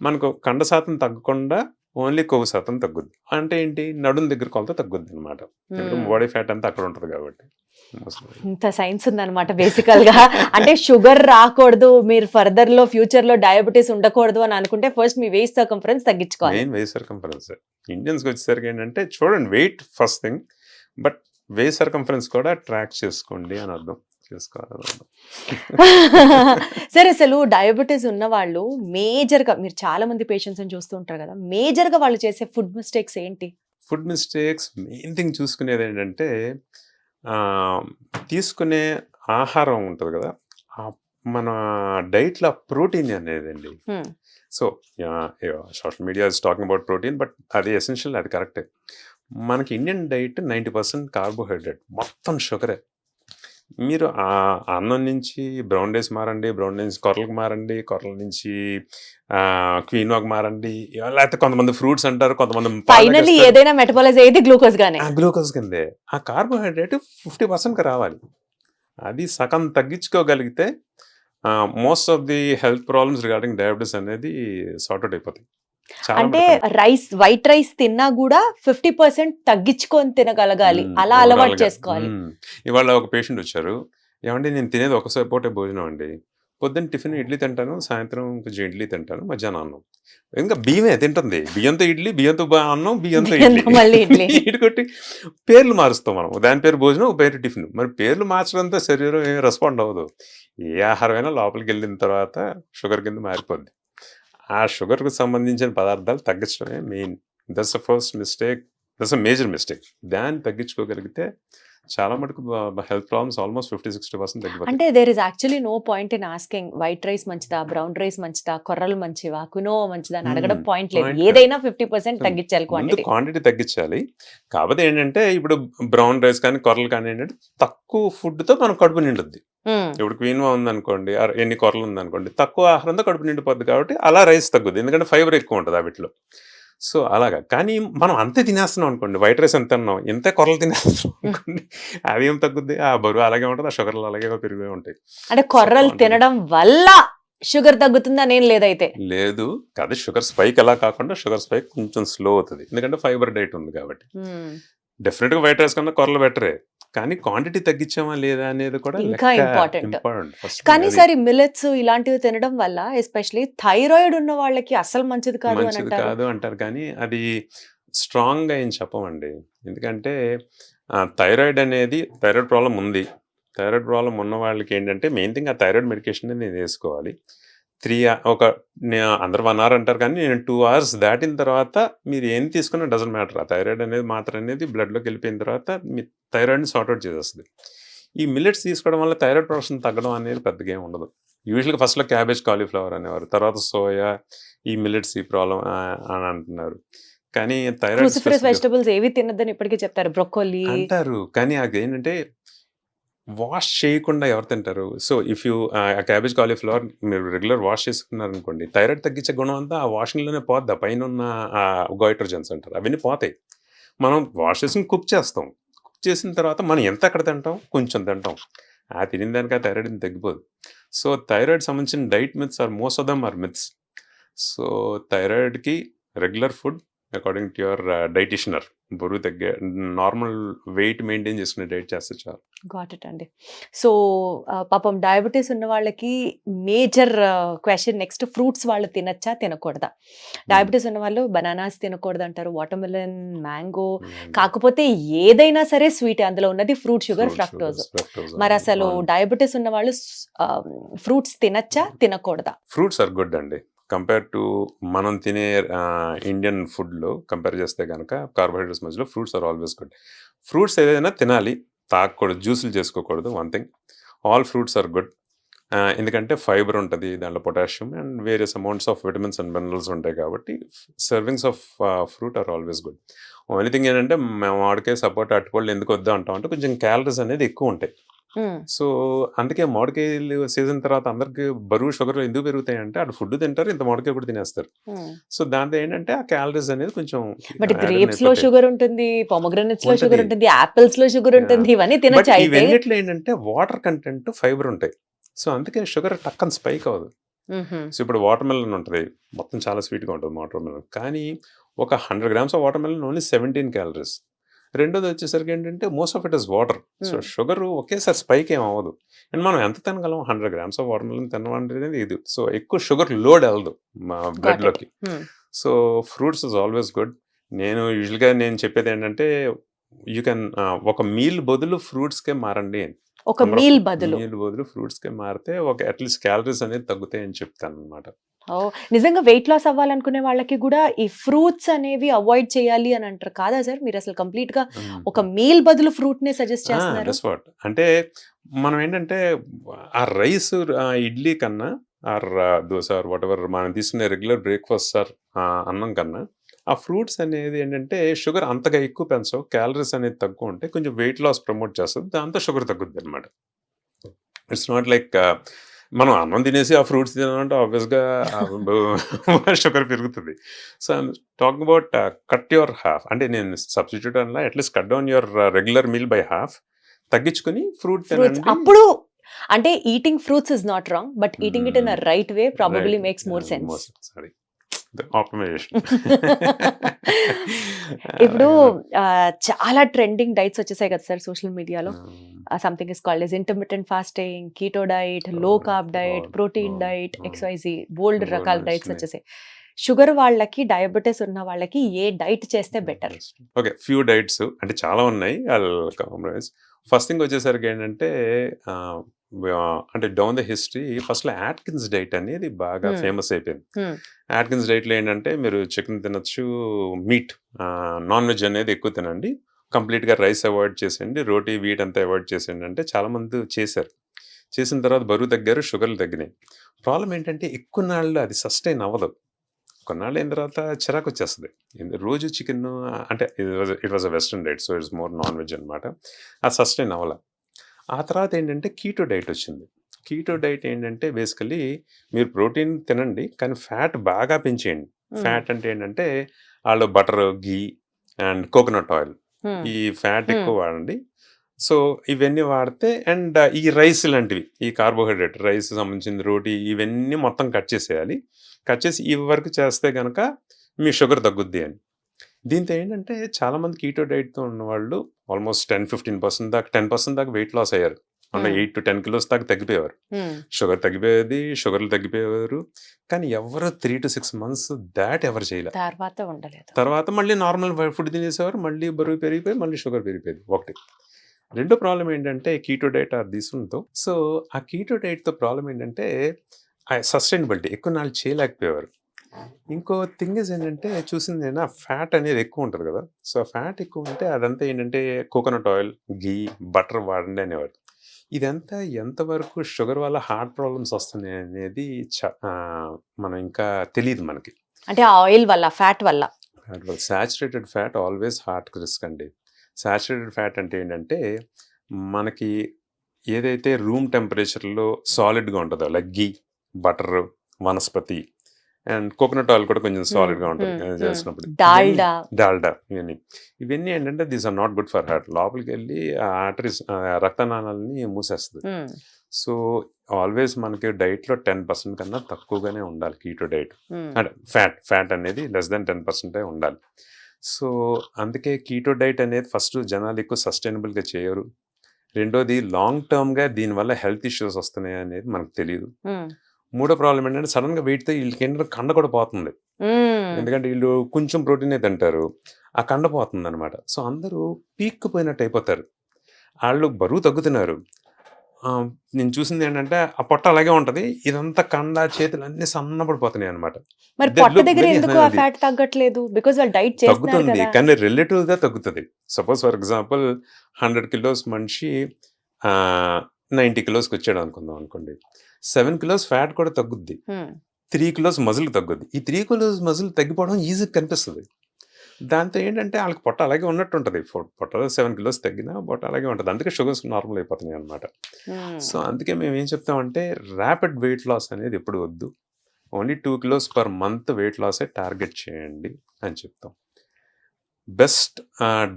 మనకు కండ శాతం తగ్గకుండా ఓన్లీ కొవ్వు శాతం తగ్గుద్ది. అంటే ఏంటి, నడుం దగ్గర కొలత తగ్గుద్ది అనమాట. బాడీ ఫ్యాట్ అంతా అక్కడ ఉంటుంది కాబట్టి. ఇంత సైన్స్ ఉందన్నమాట బేసికల్ గా. అంటే షుగర్ రాకూడదు, మీరు ఫర్దర్ లో ఫ్యూచర్ లో డయాబెటీస్ ఉండకూడదు అని అనుకుంటే ఫస్ట్ మీ వేస్ట్ సర్కంఫరెన్స్ తగ్గించుకోవాలి. Main waist circumference. ఇండియన్స్ వచ్చేసరికి ఏంటంటే చూడండి, weight first thing, but waist circumference కూడా ట్రాక్ చేసుకోండి అని అర్థం. సరే, అసలు డయాబెటీస్ ఉన్న వాళ్ళు మేజర్ గా, మీరు చాలా మంది పేషెంట్స్ అని చూస్తూ ఉంటారు కదా, మేజర్ గా వాళ్ళు చేసే ఫుడ్ మిస్టేక్స్ ఏంటి? ఫుడ్ మిస్టేక్స్ మెయిన్ థింగ్ చూసుకునేది ఏంటంటే తీసుకునే ఆహారం ఉంటుంది కదా, మన డైట్లో ప్రోటీన్ అనేది అండి. So social media is talking about protein, but అది ఎసెన్షియల్, అది కరెక్టే. మనకి ఇండియన్ డైట్ 90% కార్బోహైడ్రేట్, మొత్తం షుగరే. మీరు అన్నం నుంచి బ్రౌన్ రైస్ మారండి, బ్రౌన్ రైస్ కొర్రలకు మారండి, కొర్రల నుంచి క్వీనోకి మారండి, లేకపోతే కొంతమంది ఫ్రూట్స్ అంటారు, కొంతమంది ఫైనల్లీ ఏదైనా మెటబాలైజ్ అయ్యేది గ్లూకోజ్ గానే. గ్లూకోజ్ కిందే. ఆ కార్బోహైడ్రేట్ 50%కి రావాలి. అది సగం తగ్గించుకోగలిగితే most of the health problems regarding diabetes అనేది సార్ట్అవుట్ అయిపోతాయి. అంటే రైస్, వైట్ రైస్ తిన్నా కూడా 50% తగ్గించుకొని తినగలగాలి, అలా అలవాటు చేసుకోవాలి. ఇవాళ ఒక పేషెంట్ వచ్చారు, ఏమంటే నేను తినేది ఒకసారి పూటే భోజనం అండి, పొద్దున్న టిఫిన్ ఇడ్లీ తింటాను, సాయంత్రం కొంచెం ఇడ్లీ తింటాను, మధ్యాహ్నం అన్నం. ఇంకా బియ్యమే తింటుంది, బియ్యంతో ఇడ్లీ, బియ్యంతో అన్నం, బియ్యంతో ఇడ్లీ. ఇటుకొట్టి పేర్లు మారుస్తాం మనం. దాని పేరు భోజనం, ఒక పేరు టిఫిన్. మరి పేర్లు మార్చడంతో శరీరం ఏమి రెస్పాండ్ అవ్వదు. ఏ ఆహారమైనా లోపలికి వెళ్ళిన తర్వాత షుగర్ కింద మారిపోద్ది. ఆ షుగర్కు సంబంధించిన పదార్థాలు తగ్గించడమే main. That's the first mistake that's a major mistake. దాన్ని తగ్గించుకోగలిగితే చాలా మటుకు హెల్త్ ప్రాబ్లమ్స్ ఆల్మోస్ట్ 50-60% తగ్గిపోతాయి. అంటే there is actually no point in asking white rice మంచిదా, బ్రౌన్ రైస్ మంచిదా, కొర్రలు మంచివా, కునోవా మంచిదా అని అడగడం పాయింట్ లేదు. point ఏదైనా 50% తగ్గించాలి ముందు క్వాంటిటీ. క్వాంటిటీ తగ్గించాలి. కాకపోతే ఏంటంటే ఇప్పుడు బ్రౌన్ రైస్ కానీ కొర్రలు కానీ ఏంటంటే తక్కువ ఫుడ్తో మనం కడుపు నిండుద్ది. ఇప్పుడు క్వీన్వా ఉందనుకోండి, ఎన్ని కొరలు ఉందనుకోండి, తక్కువ ఆహారంతో కడుపు నిండిపోద్ది కాబట్టి అలా రైస్ తగ్గుద్ది, ఎందుకంటే ఫైబర్ ఎక్కువ ఉంటుంది వీటిలో. సో అలాగా. కానీ మనం అంతే తినేస్తున్నాం అనుకోండి, వైట్ రైస్ ఎంత తిన్నాం, ఎంతే కొరలు తినేస్తున్నాం అనుకోండి, అది ఏం తగ్గుద్ది, ఆ బరువు అలాగే ఉంటుంది, ఆ షుగర్లు అలాగే పెరిగి ఉంటాయి. అంటే కొర్రలు తినడం వల్ల షుగర్ తగ్గుతుందా? నేను లేదైతే లేదు కాదు, షుగర్ స్పైక్ అలా కాకుండా షుగర్ స్పైక్ కొంచెం స్లో అవుతుంది, ఎందుకంటే ఫైబర్ డైట్ ఉంది కాబట్టి. డెఫినెట్గా వైట్ రైస్ కన్నా కొరలు బెటరే, కానీ క్వాంటిటీ తగ్గించామా లేదా అనేది కూడా ఇంకా ఇంపార్టెంట్. ఫస్ట్. కానీ సరే మిల్లెట్స్ ఇలాంటివి తినడం వల్ల ఎస్పెషల్లీ థైరాయిడ్ ఉన్న వాళ్ళకి అసలు మంచిది కాదు అని మంచిది అంటారు. కాదు అంటారు, కానీ అది స్ట్రాంగ్గా ఏం చెప్పమండి. ఎందుకంటే థైరాయిడ్ ప్రాబ్లం ఉంది. థైరాయిడ్ ప్రాబ్లం ఉన్న వాళ్ళకి ఏంటంటే మెయిన్ థింగ్ ఆ థైరాయిడ్ మెడికేషన్ నేను వేసుకోవాలి. అందరు 1 hour అంటారు, కానీ నేను 2 hours దాటిన తర్వాత మీరు ఏం తీసుకున్నా డజంట్ మ్యాటర్. ఆ థైరాయిడ్ అనేది మాత్రం అనేది బ్లడ్లోకి వెళ్ళిపోయిన తర్వాత మీ థైరాయిడ్ని సార్ట్అవుట్ చేసేస్తుంది. ఈ మిల్లెట్స్ తీసుకోవడం వల్ల థైరాయిడ్ ప్రొడక్షన్ తగ్గడం అనేది పెద్దగా ఏమి ఉండదు. యూజువల్గా ఫస్ట్లో క్యాబేజ్, కాలీఫ్లవర్ అనేవారు, తర్వాత సోయా, ఈ మిల్లెట్స్ ఈ ప్రాబ్లం అని అంటున్నారు. కానీ క్రూసిఫరస్ వెజిటబుల్స్ ఏవి తినద్దని ఇప్పటికీ చెప్తారు, బ్రొకోలీ అంటారు, కానీ అది ఏంటంటే వాష్ చేయకుండా ఎవరు తింటారు? So if you cabbage, cauliflower మీరు రెగ్యులర్ వాష్ చేసుకున్నారు అనుకోండి, థైరాయిడ్ తగ్గించే గుణం అంతా ఆ వాషింగ్లోనే పోద్ది. పైన ఉన్న గోయిట్రోజన్స్ అంటారు, అవన్నీ పోతాయి. మనం వాష్ చేసుకుని కుక్ చేస్తాం, కుక్ చేసిన తర్వాత మనం ఎంత ఎక్కడ తింటాం, కొంచెం తింటాం, ఆ తినిన దానికి ఆ థైరాయిడ్ తగ్గిపోదు. సో థైరాయిడ్ సంబంధించిన diet myths are most of them are myths. So థైరాయిడ్కి regular food according to your dietitian, బరువు తగ్గే నార్మల్ వెయిట్ మెయింటైన్ చేసుకునే డైట్ చేస్తే చాలు. గాట్ ఇట్ అండి. సో పాపం డయాబెటీస్ ఉన్న వాళ్ళకి మేజర్ క్వశ్చన్ నెక్స్ట్, ఫ్రూట్స్ వాళ్ళు తినచ్చా తినకూడదా? డయాబెటీస్ ఉన్న వాళ్ళు బనానాస్ తినకూడదు అంటారు, వాటర్మెలన్, మ్యాంగో, కాకపోతే ఏదైనా సరే స్వీట్, అందులో ఉన్నది ఫ్రూట్ షుగర్, ఫ్రక్టోజ్. మరి అసలు డయాబెటీస్ ఉన్న వాళ్ళు ఫ్రూట్స్ తినచ్చా తినకూడదా? ఫ్రూట్స్ ఆర్ గుడ్ అండి. కంపేర్ టు మనం తినే ఇండియన్ ఫుడ్లో కంపేర్ చేస్తే కనుక కార్బోహైడ్రేట్స్ మధ్యలో fruits are always good. Fruits ఏదైనా తినాలి, తాగకూడదు, జ్యూసులు చేసుకోకూడదు. One thing, all fruits are good. ఎందుకంటే ఫైబర్ ఉంటుంది దాంట్లో, potassium and various amounts of vitamins and minerals ఉంటాయి కాబట్టి servings of fruit are always good. Only thing ఏంటంటే మేము మామిడికాయ, సపోటా, అరటిపళ్ళు ఎందుకు వద్దాం అంటాం అంటే కొంచెం క్యాలరీస్ అనేది ఎక్కువ ఉంటాయి. సో అందుకే మామిడికాయలు సీజన్ తర్వాత అందరికి బరువు, షుగర్ ఎందుకు పెరుగుతాయి అంటే అటు ఫుడ్ తింటారు, ఇంత మామిడికాయ కూడా తినేస్తారు. సో దాంతో ఏంటంటే ఆ క్యాలరీస్ అనేది కొంచెం. బట్ గ్రేప్స్ లో షుగర్ ఉంటుంది, పొమోగ్రానేట్స్ లో షుగర్ ఉంటుంది, యాపిల్స్ లో షుగర్ ఉంటుంది, ఇవన్నీ తినచ్చు. ఇవన్నిట్లో ఏంటంటే వాటర్ కంటెంట్, ఫైబర్ ఉంటాయి. సో అందుకే షుగర్ టక్కన స్పైక్ అవ్వదు. సో ఇప్పుడు వాటర్ మెలన్ ఉంటుంది, మొత్తం చాలా స్వీట్గా ఉంటుంది వాటర్ మెలన్, కానీ ఒక 100 grams of water melon only 17 calories. రెండోది వచ్చేసరికి ఏంటంటే most of it is water. So sugar ఒకేసారి స్పైక్ ఏం అవ్వదు. అండ్ మనం ఎంత తినగలం, 100 grams ఆఫ్ వాటర్ మెలన్ తినడం ఇది. సో ఎక్కువ షుగర్ లోడ్ వెళ్ళదు మా బ్లడ్లోకి. So fruits is always good. నేను యూజువల్గా చెప్పేది ఏంటంటే యూ కెన్ ఒక మీల్ బదులు ఫ్రూట్స్కే మారండి. ఒక మీల్ బదులు ఫ్రూట్స్కే మారితే ఒక అట్లీస్ట్ క్యాలరీస్ అనేది తగ్గుతాయి అని చెప్తాను అనమాట. నిజంగా వెయిట్ లాస్ అవ్వాలనుకునే వాళ్ళకి కూడా ఈ ఫ్రూట్స్ అనేవి అవాయిడ్ చేయాలి అని అంటారు కాదా సార్? మీరు అసలు కంప్లీట్ గా ఒక మీల్ బదులు ఫ్రూట్ నే సజెస్ట్ చేస్తున్నారు. అంటే మనం ఏంటంటే ఆ రైస్, ఇడ్లీ కన్నా or dosa or whatever మనం తీసుకునే రెగ్యులర్ బ్రేక్ఫాస్ట్ ఆర్ అన్నం కన్నా ఆ ఫ్రూట్స్ అనేది ఏంటంటే షుగర్ అంతగా ఎక్కువ పెంచవు, క్యాలరీస్ అనేది తక్కువ ఉంటాయి, కొంచెం వెయిట్ లాస్ ప్రమోట్ చేస్తుంది, దాంతో షుగర్ తగ్గుద్ది అనమాట. ఇట్స్ నాట్ లైక్ మనం అన్నం తినేసి ఆ ఫ్రూట్స్ తినాలంటే ఆబ్వియస్గా షుగర్ పెరుగుతుంది. So I'm talking about cut your half, అంటే నేను సబ్స్టిట్యూట్ అలా at least cut down your regular meal by half, తగ్గించుకుని ఫ్రూట్ తినండి. అప్పుడు అంటే eating fruits is not wrong, but eating it in a right way probably makes more sense. ఇప్పుడు చాలా trending diets వచ్చేసాయి కదా సార్ సోషల్ మీడియాలో. Something is called as intermittent fasting, keto diet, లో carb diet, protein diet, XYZ బోల్డ్ రకాల diets వచ్చేసాయి. Sugar వాళ్ళకి, diabetes ఉన్న వాళ్ళకి ఏ డైట్ చేస్తే బెటర్? ఓకే, ఫ్యూ డైట్స్ అంటే చాలా ఉన్నాయి. ఫస్ట్ థింగ్ వచ్చేసరికి ఏంటంటే అంటే డౌన్ ద హిస్టరీ ఫస్ట్లో యాట్కిన్స్ డైట్ అనేది బాగా Hmm. ఫేమస్ అయిపోయింది. Hmm. యాట్కిన్స్ డైట్లో ఏంటంటే మీరు చికెన్ తినొచ్చు, మీట్ నాన్ వెజ్ అనేది ఎక్కువ తినండి, కంప్లీట్గా రైస్ అవాయిడ్ చేసేయండి, రోటీ వీట్ అంతా అవాయిడ్ చేసేయండి అంటే చాలామంది చేశారు. చేసిన తర్వాత బరువు తగ్గారు, షుగర్లు తగ్గినాయి. ప్రాబ్లం ఏంటంటే ఎక్కువ నాళ్ళు అది సస్టైన్ అవ్వదు. కొన్నాళ్ళు అయిన తర్వాత చిరాకు వచ్చేస్తుంది. రోజు చికెన్ అంటే it was a western diet, so it's more non veg అనమాట. అది సస్టైన్ అవ్వాల. ఆ తర్వాత ఏంటంటే కీటో డైట్ వచ్చింది. కీటో డైట్ ఏంటంటే బేసికలీ మీరు ప్రోటీన్ తినండి కానీ ఫ్యాట్ బాగా పెంచేయండి. Hmm. ఫ్యాట్ అంటే ఏంటంటే వాళ్ళు butter, ghee and coconut oil, Hmm. ఈ ఫ్యాట్ Hmm. ఎక్కువ వాడండి. సో ఇవన్నీ వాడితే అండ్ ఈ రైస్ లాంటివి, ఈ కార్బోహైడ్రేట్ రైస్ సంబంధించిన రోటీ ఇవన్నీ మొత్తం కట్ చేసేయాలి. కట్ చేసి ఇవి వరకు చేస్తే కనుక మీ షుగర్ తగ్గుద్ది అని. దీంతో ఏంటంటే చాలామంది కీటో డైట్తో ఉన్నవాళ్ళు ఆల్మోస్ట్ 10-15% దాకా 10% దాకా వెయిట్ లాస్ అయ్యారు. అంటే Hmm. 8 to 10 kilos దాకా తగ్గిపోయేవారు. Hmm. షుగర్ తగ్గిపోయేది, షుగర్లు తగ్గిపోయేవారు. కానీ ఎవరు 3 to 6 months దాట్ ఎవరు చేయలేదు. తర్వాత ఉండలేదు. తర్వాత మళ్ళీ నార్మల్ ఫుడ్ తినేసేవారు, మళ్ళీ బరువు పెరిగిపోయి మళ్ళీ షుగర్ పెరిగిపోయేది. ఒకటి. రెండో ప్రాబ్లం ఏంటంటే కీటో డైట్ తీసుకుంటూ, సో ఆ కీటో డైట్తో ప్రాబ్లం ఏంటంటే సస్టైనబిలిటీ ఎక్కువ నాళ్ళు చేయలేకపోయేవారు. ఇంకో థింగ్ ఇస్ ఏంటంటే చూసింది నేను, ఫ్యాట్ అనేది ఎక్కువ ఉంటుంది కదా, సో ఫ్యాట్ ఎక్కువ ఉంటే అదంతా ఏంటంటే కోకోనట్ ఆయిల్, గీ, బటర్ వాడండి అనేవారు. ఇదంతా ఎంతవరకు షుగర్ వల్ల హార్ట్ ప్రాబ్లమ్స్ వస్తున్నాయి అనేది మనం ఇంకా తెలియదు మనకి. అంటే ఆయిల్ వల్ల, ఫ్యాట్ వల్ల. Saturated fat always heart risk అండి. సాచురేటెడ్ ఫ్యాట్ అంటే ఏంటంటే మనకి ఏదైతే రూమ్ టెంపరేచర్లో సాలిడ్గా ఉంటుందో like ghee, butter, vanaspati and coconut oil కూడా కొంచెం సాలిడ్గా ఉంటుంది చేసినప్పుడు, డాల్డా ఇవన్నీ ఏంటంటే these are not good for heart. లోపలికి వెళ్ళి ఆ ఆర్టరీస్ రక్తనాళాలని మూసేస్తుంది. సో ఆల్వేస్ మనకి డైట్లో 10% కన్నా తక్కువగానే ఉండాలి కీటో డైట్. అంటే ఫ్యాట్ అనేది లెస్ దెన్ 10% ఉండాలి. సో అందుకే కీటో డైట్ అనేది ఫస్ట్ జనాలు ఎక్కువ సస్టైనబుల్గా చేయరు. రెండోది లాంగ్ టర్మ్గా దీనివల్ల హెల్త్ ఇష్యూస్ వస్తున్నాయి అనేది మనకు తెలియదు. మూడో ప్రాబ్లం ఏంటంటే సడన్గా వెయిట్తో వీళ్ళకి ఏంటంటే కండ కూడా పోతుంది. ఎందుకంటే వీళ్ళు కొంచెం ప్రోటీనే తింటారు, ఆ కండ పోతుంది అనమాట. సో అందరూ పీక్ పోయినట్టు అయిపోతారు. వాళ్ళు బరువు తగ్గుతున్నారు. నేను చూసింది ఏంటంటే ఆ పొట్ట అలాగే ఉంటుంది, ఇదంతా కండ, చేతులు అన్ని సన్నపడిపోతున్నాయి అనమాట. మరి పొట్ట దగ్గర ఎందుకు ఆ ఫ్యాట్ తగ్గట్లేదు? బికాజ్ వాళ్ళు డైట్ చేస్తున్నారు తగ్గుతుంది కదా. కానీ రిలేటివ్గా తగ్గుతుంది. సపోజ్ ఫర్ ఎగ్జాంపుల్ 100 kilos మనిషి 90 kilosకి వచ్చాడు అనుకుందాం అనుకోండి, 7 kilos ఫ్యాట్ కూడా తగ్గుద్ది, 3 kilos మజిల్ తగ్గుద్ది. ఈ 3 kilos మజిల్ తగ్గిపోవడం ఈజీగా కనిపిస్తుంది. దాంతో ఏంటంటే వాళ్ళకి పొట్ట అలాగే ఉన్నట్టు ఉంటుంది. పొట్ట 7 kilos తగ్గినా పొట్ట అలాగే ఉంటుంది. అందుకే షుగర్స్ నార్మల్ అయిపోతున్నాయి అనమాట. సో అందుకే మేము ఏం చెప్తామంటే ర్యాపిడ్ వెయిట్ లాస్ అనేది ఎప్పుడు వద్దు, only 2 kilos per month weight లాసే టార్గెట్ చేయండి అని చెప్తాం. బెస్ట్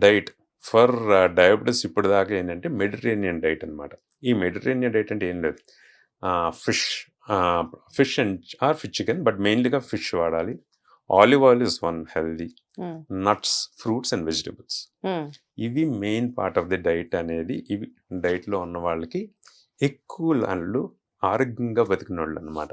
డైట్ ఫర్ డయాబెటీస్ ఇప్పుడు దాకా ఏంటంటే మెడిటరేనియన్ డైట్ అనమాట. ఈ మెడిటరేనియన్ డైట్ అంటే ఏం లేదు, fish and fish chicken, but మెయిన్లీగా ఫిష్ వాడాలి. Olive oil is one healthy, nuts, fruits and vegetables, ఇవి main part of the diet అనేది. ఇవి డైట్లో ఉన్న వాళ్ళకి ఎక్కువ వాళ్ళు ఆరోగ్యంగా బతికిన వాళ్ళు అనమాట,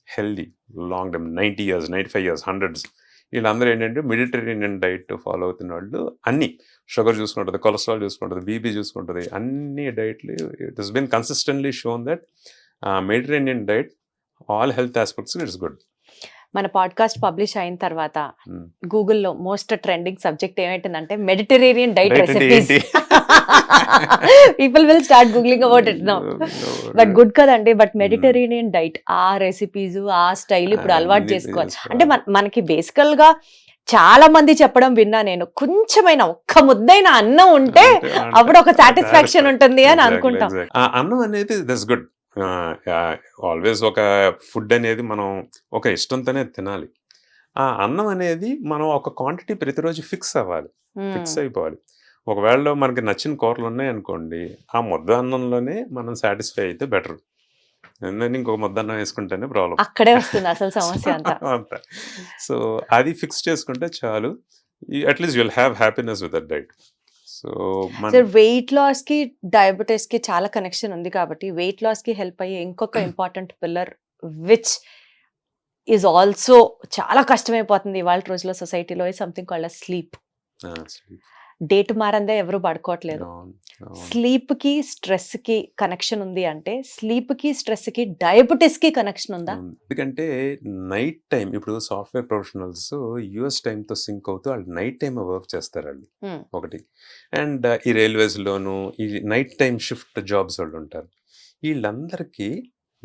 healthy long time 90 years, 95 years, 100s. వీళ్ళందరూ ఏంటంటే మెడిటరేనియన్ డైట్ ఫాలో అవుతున్న వాళ్ళు. అన్ని షుగర్ చూసుకుంటుంది, కొలెస్ట్రాల్ చూసుకుంటుంది, బీపీ చూసుకుంటుంది, అన్ని డైట్లు it has been consistently shown that Mediterranean diet all health aspects it's good. మన పాడ్కాస్ట్ పబ్లిష్ అయిన తర్వాత గూగుల్లో మోస్ట్ ట్రెండింగ్ సబ్జెక్ట్ ఏమైందంటే Mediterranean diet recipes. People will start googling about it now. But good కదండి. But Mediterranean diet, ఆ recipes, ఆ style ఇప్పుడు అలవాటు చేసుకోవాలి. అంటే మనకి బేసికల్ గా చాలా మంది చెప్పడం విన్నా నేను, కొంచెమైన ఒక్క ముద్దైన అన్నం ఉంటే అప్పుడు ఒక సాటిస్ఫాక్షన్ ఉంటుంది అని అనుకుంటాం. అన్నం అనేది దట్స్ గుడ్. ఆల్వేస్ ఒక ఫుడ్ అనేది మనం ఒక ఇష్టంతోనే తినాలి. ఆ అన్నం అనేది మనం ఒక క్వాంటిటీ ప్రతిరోజు ఫిక్స్ అవ్వాలి, ఫిక్స్ అయిపోవాలి. ఒకవేళ మనకి నచ్చిన కూరలు ఉన్నాయనుకోండి, ఆ ముద్ద అన్నంలోనే మనం సాటిస్ఫై అయితే బెటర్. ఎందుకంటే ఇంకొక ముద్ద అన్నం వేసుకుంటేనే ప్రాబ్లం, అక్కడే వస్తుంది అసలు సమస్య అంతా. సో అది ఫిక్స్ చేసుకుంటే చాలు, at least you'll have happiness with that diet. So weight loss కి డయాబెటీస్ కి చాలా కనెక్షన్ ఉంది కాబట్టి వెయిట్ లాస్ కి హెల్ప్ అయ్యే ఇంకొక important pillar which is also చాలా కష్టమైపోతుంది ఇవాళ రోజుల్లో సొసైటీలో, సంథింగ్ కాల్డ్ స్లీప్. డేట్ మారందే ఎవరు పడుకోవట్లేదు. అవును, అవును. స్లీప్ కి స్ట్రెస్ కి కనెక్షన్ ఉంది అంటే స్లీప్ కి స్ట్రెస్ కి డయాబెటిస్ కి కనెక్షన్ ఉందా? ఎందుకంటే నైట్ టైం ఇప్పుడు సాఫ్ట్వేర్ ప్రొఫెషనల్స్ యుఎస్ టైంతో సింక్ అవుతూ వాళ్ళు నైట్ టైం వర్క్ చేస్తారు వాళ్ళు Hmm. ఒకటి. అండ్ ఈ రైల్వేస్లోను ఈ నైట్ టైం షిఫ్ట్ జాబ్స్ వాళ్ళు ఉంటారు. వీళ్ళందరికీ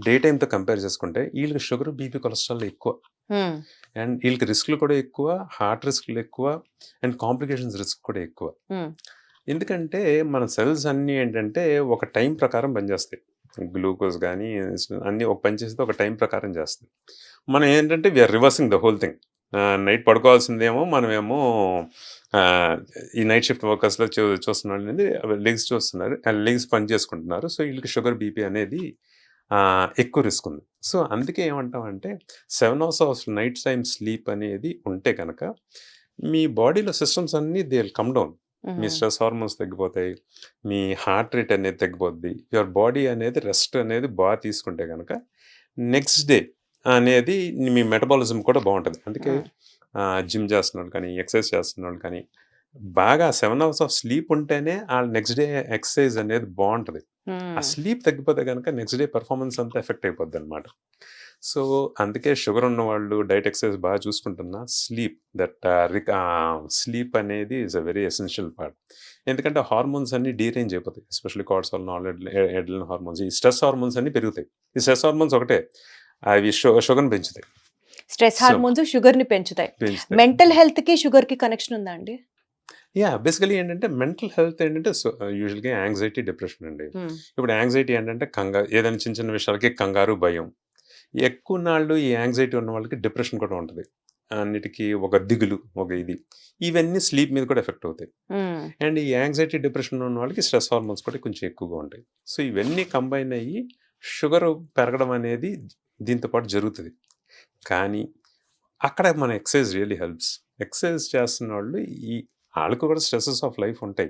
డే టైంతో కంపేర్ చేసుకుంటే వీళ్ళకి షుగర్, బీపీ, కొలెస్ట్రాల్ ఎక్కువ. Hmm. అండ్ వీళ్ళకి రిస్క్లు కూడా ఎక్కువ, హార్ట్ రిస్క్లు ఎక్కువ, అండ్ కాంప్లికేషన్స్ రిస్క్ కూడా ఎక్కువ. Hmm. ఎందుకంటే మన సెల్స్ అన్నీ ఏంటంటే ఒక టైం ప్రకారం పనిచేస్తాయి. గ్లూకోజ్ కానీ అన్నీ ఒక పని చేస్తే ఒక టైం ప్రకారం చేస్తాయి. మనం ఏంటంటే we are reversing the whole thing. Night పడుకోవాల్సిందేమో మనమేమో ఆ, ఈ నైట్ షిఫ్ట్ వర్కర్స్లో చూస్తున్నారు అనేది లెగ్స్ చూస్తున్నారు, లెగ్స్ పని చేసుకుంటున్నారు. సో వీళ్ళకి షుగర్, బీపీ అనేది ఎక్కువ రిస్క్ ఉంది. సో అందుకే ఏమంటామంటే 7 hours of night time sleep అనేది ఉంటే కనుక మీ బాడీలో సిస్టమ్స్ అన్నీ they will come down. Me Hmm. Stress hormones తగ్గిపోతాయి, మీ హార్ట్ రేట్ అనేది తగ్గిపోద్ది, యువర్ బాడీ అనేది రెస్ట్ అనేది బాగా తీసుకుంటే కనుక నెక్స్ట్ డే అనేది మీ మెటబాలిజం కూడా బాగుంటుంది. అందుకే జిమ్ చేస్తున్నాడు కానీ, ఎక్సర్సైజ్ చేస్తున్నాడు కానీ బాగా 7 hours ఆఫ్ స్లీప్ ఉంటేనే ఆ నెక్స్ట్ డే ఎక్సర్సైజ్ అనేది బాగుంటుంది. ఆ Hmm. స్లీప్ తగ్గిపోతే కనుక నెక్స్ట్ డే పర్ఫార్మెన్స్ అంతా ఎఫెక్ట్ అయిపోద్ది అనమాట. సో అందుకే షుగర్ ఉన్న వాళ్ళు డైట్, ఎక్సర్సైజ్ బాగా చూసుకుంటున్నా స్లీప్ స్లీప్ అనేది is a very essential part. ఎందుకంటే హార్మోన్స్ అన్ని డీరేంజ్ అయిపోతాయి, ఎస్పెషల్లీ కార్టిసాల్, ఎడ్రినల్ హార్మోన్స్, ఈ స్ట్రెస్ హార్మోన్స్ అన్ని పెరుగుతాయి. ఈ స్ట్రెస్ హార్మోన్స్ ఒకటే అవి షుగర్ని పెంచుతాయి. స్ట్రెస్ So- హార్మోన్స్ షుగర్ ని పెంచుతాయి. మెంటల్ హెల్త్ కి షుగర్ కి కనెక్షన్ ఉందా అండి? బేసికలీ ఏంటంటే మెంటల్ హెల్త్ ఏంటంటే యూజువల్గా యాంగ్జైటీ, డిప్రెషన్ అండి. Hmm. ఇప్పుడు యాంగ్జైటీ ఏంటంటే ఏదైనా చిన్న చిన్న విషయాలకి కంగారు, భయం. ఎక్కువ నాళ్ళు ఈ యాంగ్జైటీ ఉన్న వాళ్ళకి డిప్రెషన్ కూడా ఉంటుంది. అన్నిటికీ ఒక దిగులు, ఒక ఇది, ఇవన్నీ స్లీప్ మీద కూడా ఎఫెక్ట్ అవుతాయి. Hmm. అండ్ ఈ యాంగ్జైటీ, డిప్రెషన్ ఉన్న వాళ్ళకి స్ట్రెస్ హార్మోన్స్ కూడా కొంచెం ఎక్కువగా ఉంటాయి. సో ఇవన్నీ కంబైన్ అయ్యి షుగర్ పెరగడం అనేది దీంతో పాటు జరుగుతుంది. కానీ అక్కడ మన ఎక్సర్సైజ్ రియల్లీ హెల్ప్స్. ఎక్సర్సైజ్ చేస్తున్న వాళ్ళు వాళ్ళకు కూడా స్ట్రెసెస్ ఆఫ్ లైఫ్ ఉంటాయి,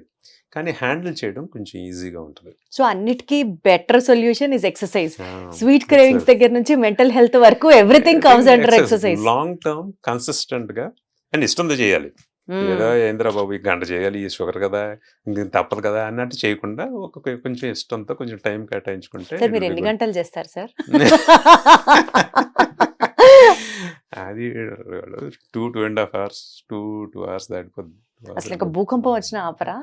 కానీ హ్యాండిల్ చేయడం కొంచెం ఈజీగా ఉంటుంది. సో అన్నిటికీ better solution is exercise. Sweet cravings దగ్గర నుంచి మెంటల్ హెల్త్ వరకు everything comes under exercise. Long term consistent గా అండ్ ఇష్టంతో చేయాలి. ఏదో ఏంద్రా బాబు ఈ గంట చేయాలి, ఈ షుగర్ కదా, ఇంక తప్పదు కదా అన్నట్టు చేయకుండా కొంచెం ఇష్టంతో కొంచెం టైం కేటాయించుకుంటే సార్ మీరు ఎన్ని గంటలు చేస్తారు సార్? అది 2.5 hours, 2 hours దాటిపోద్ది. అసలు ఇంకా భూకంపం వచ్చిన ఆపరా?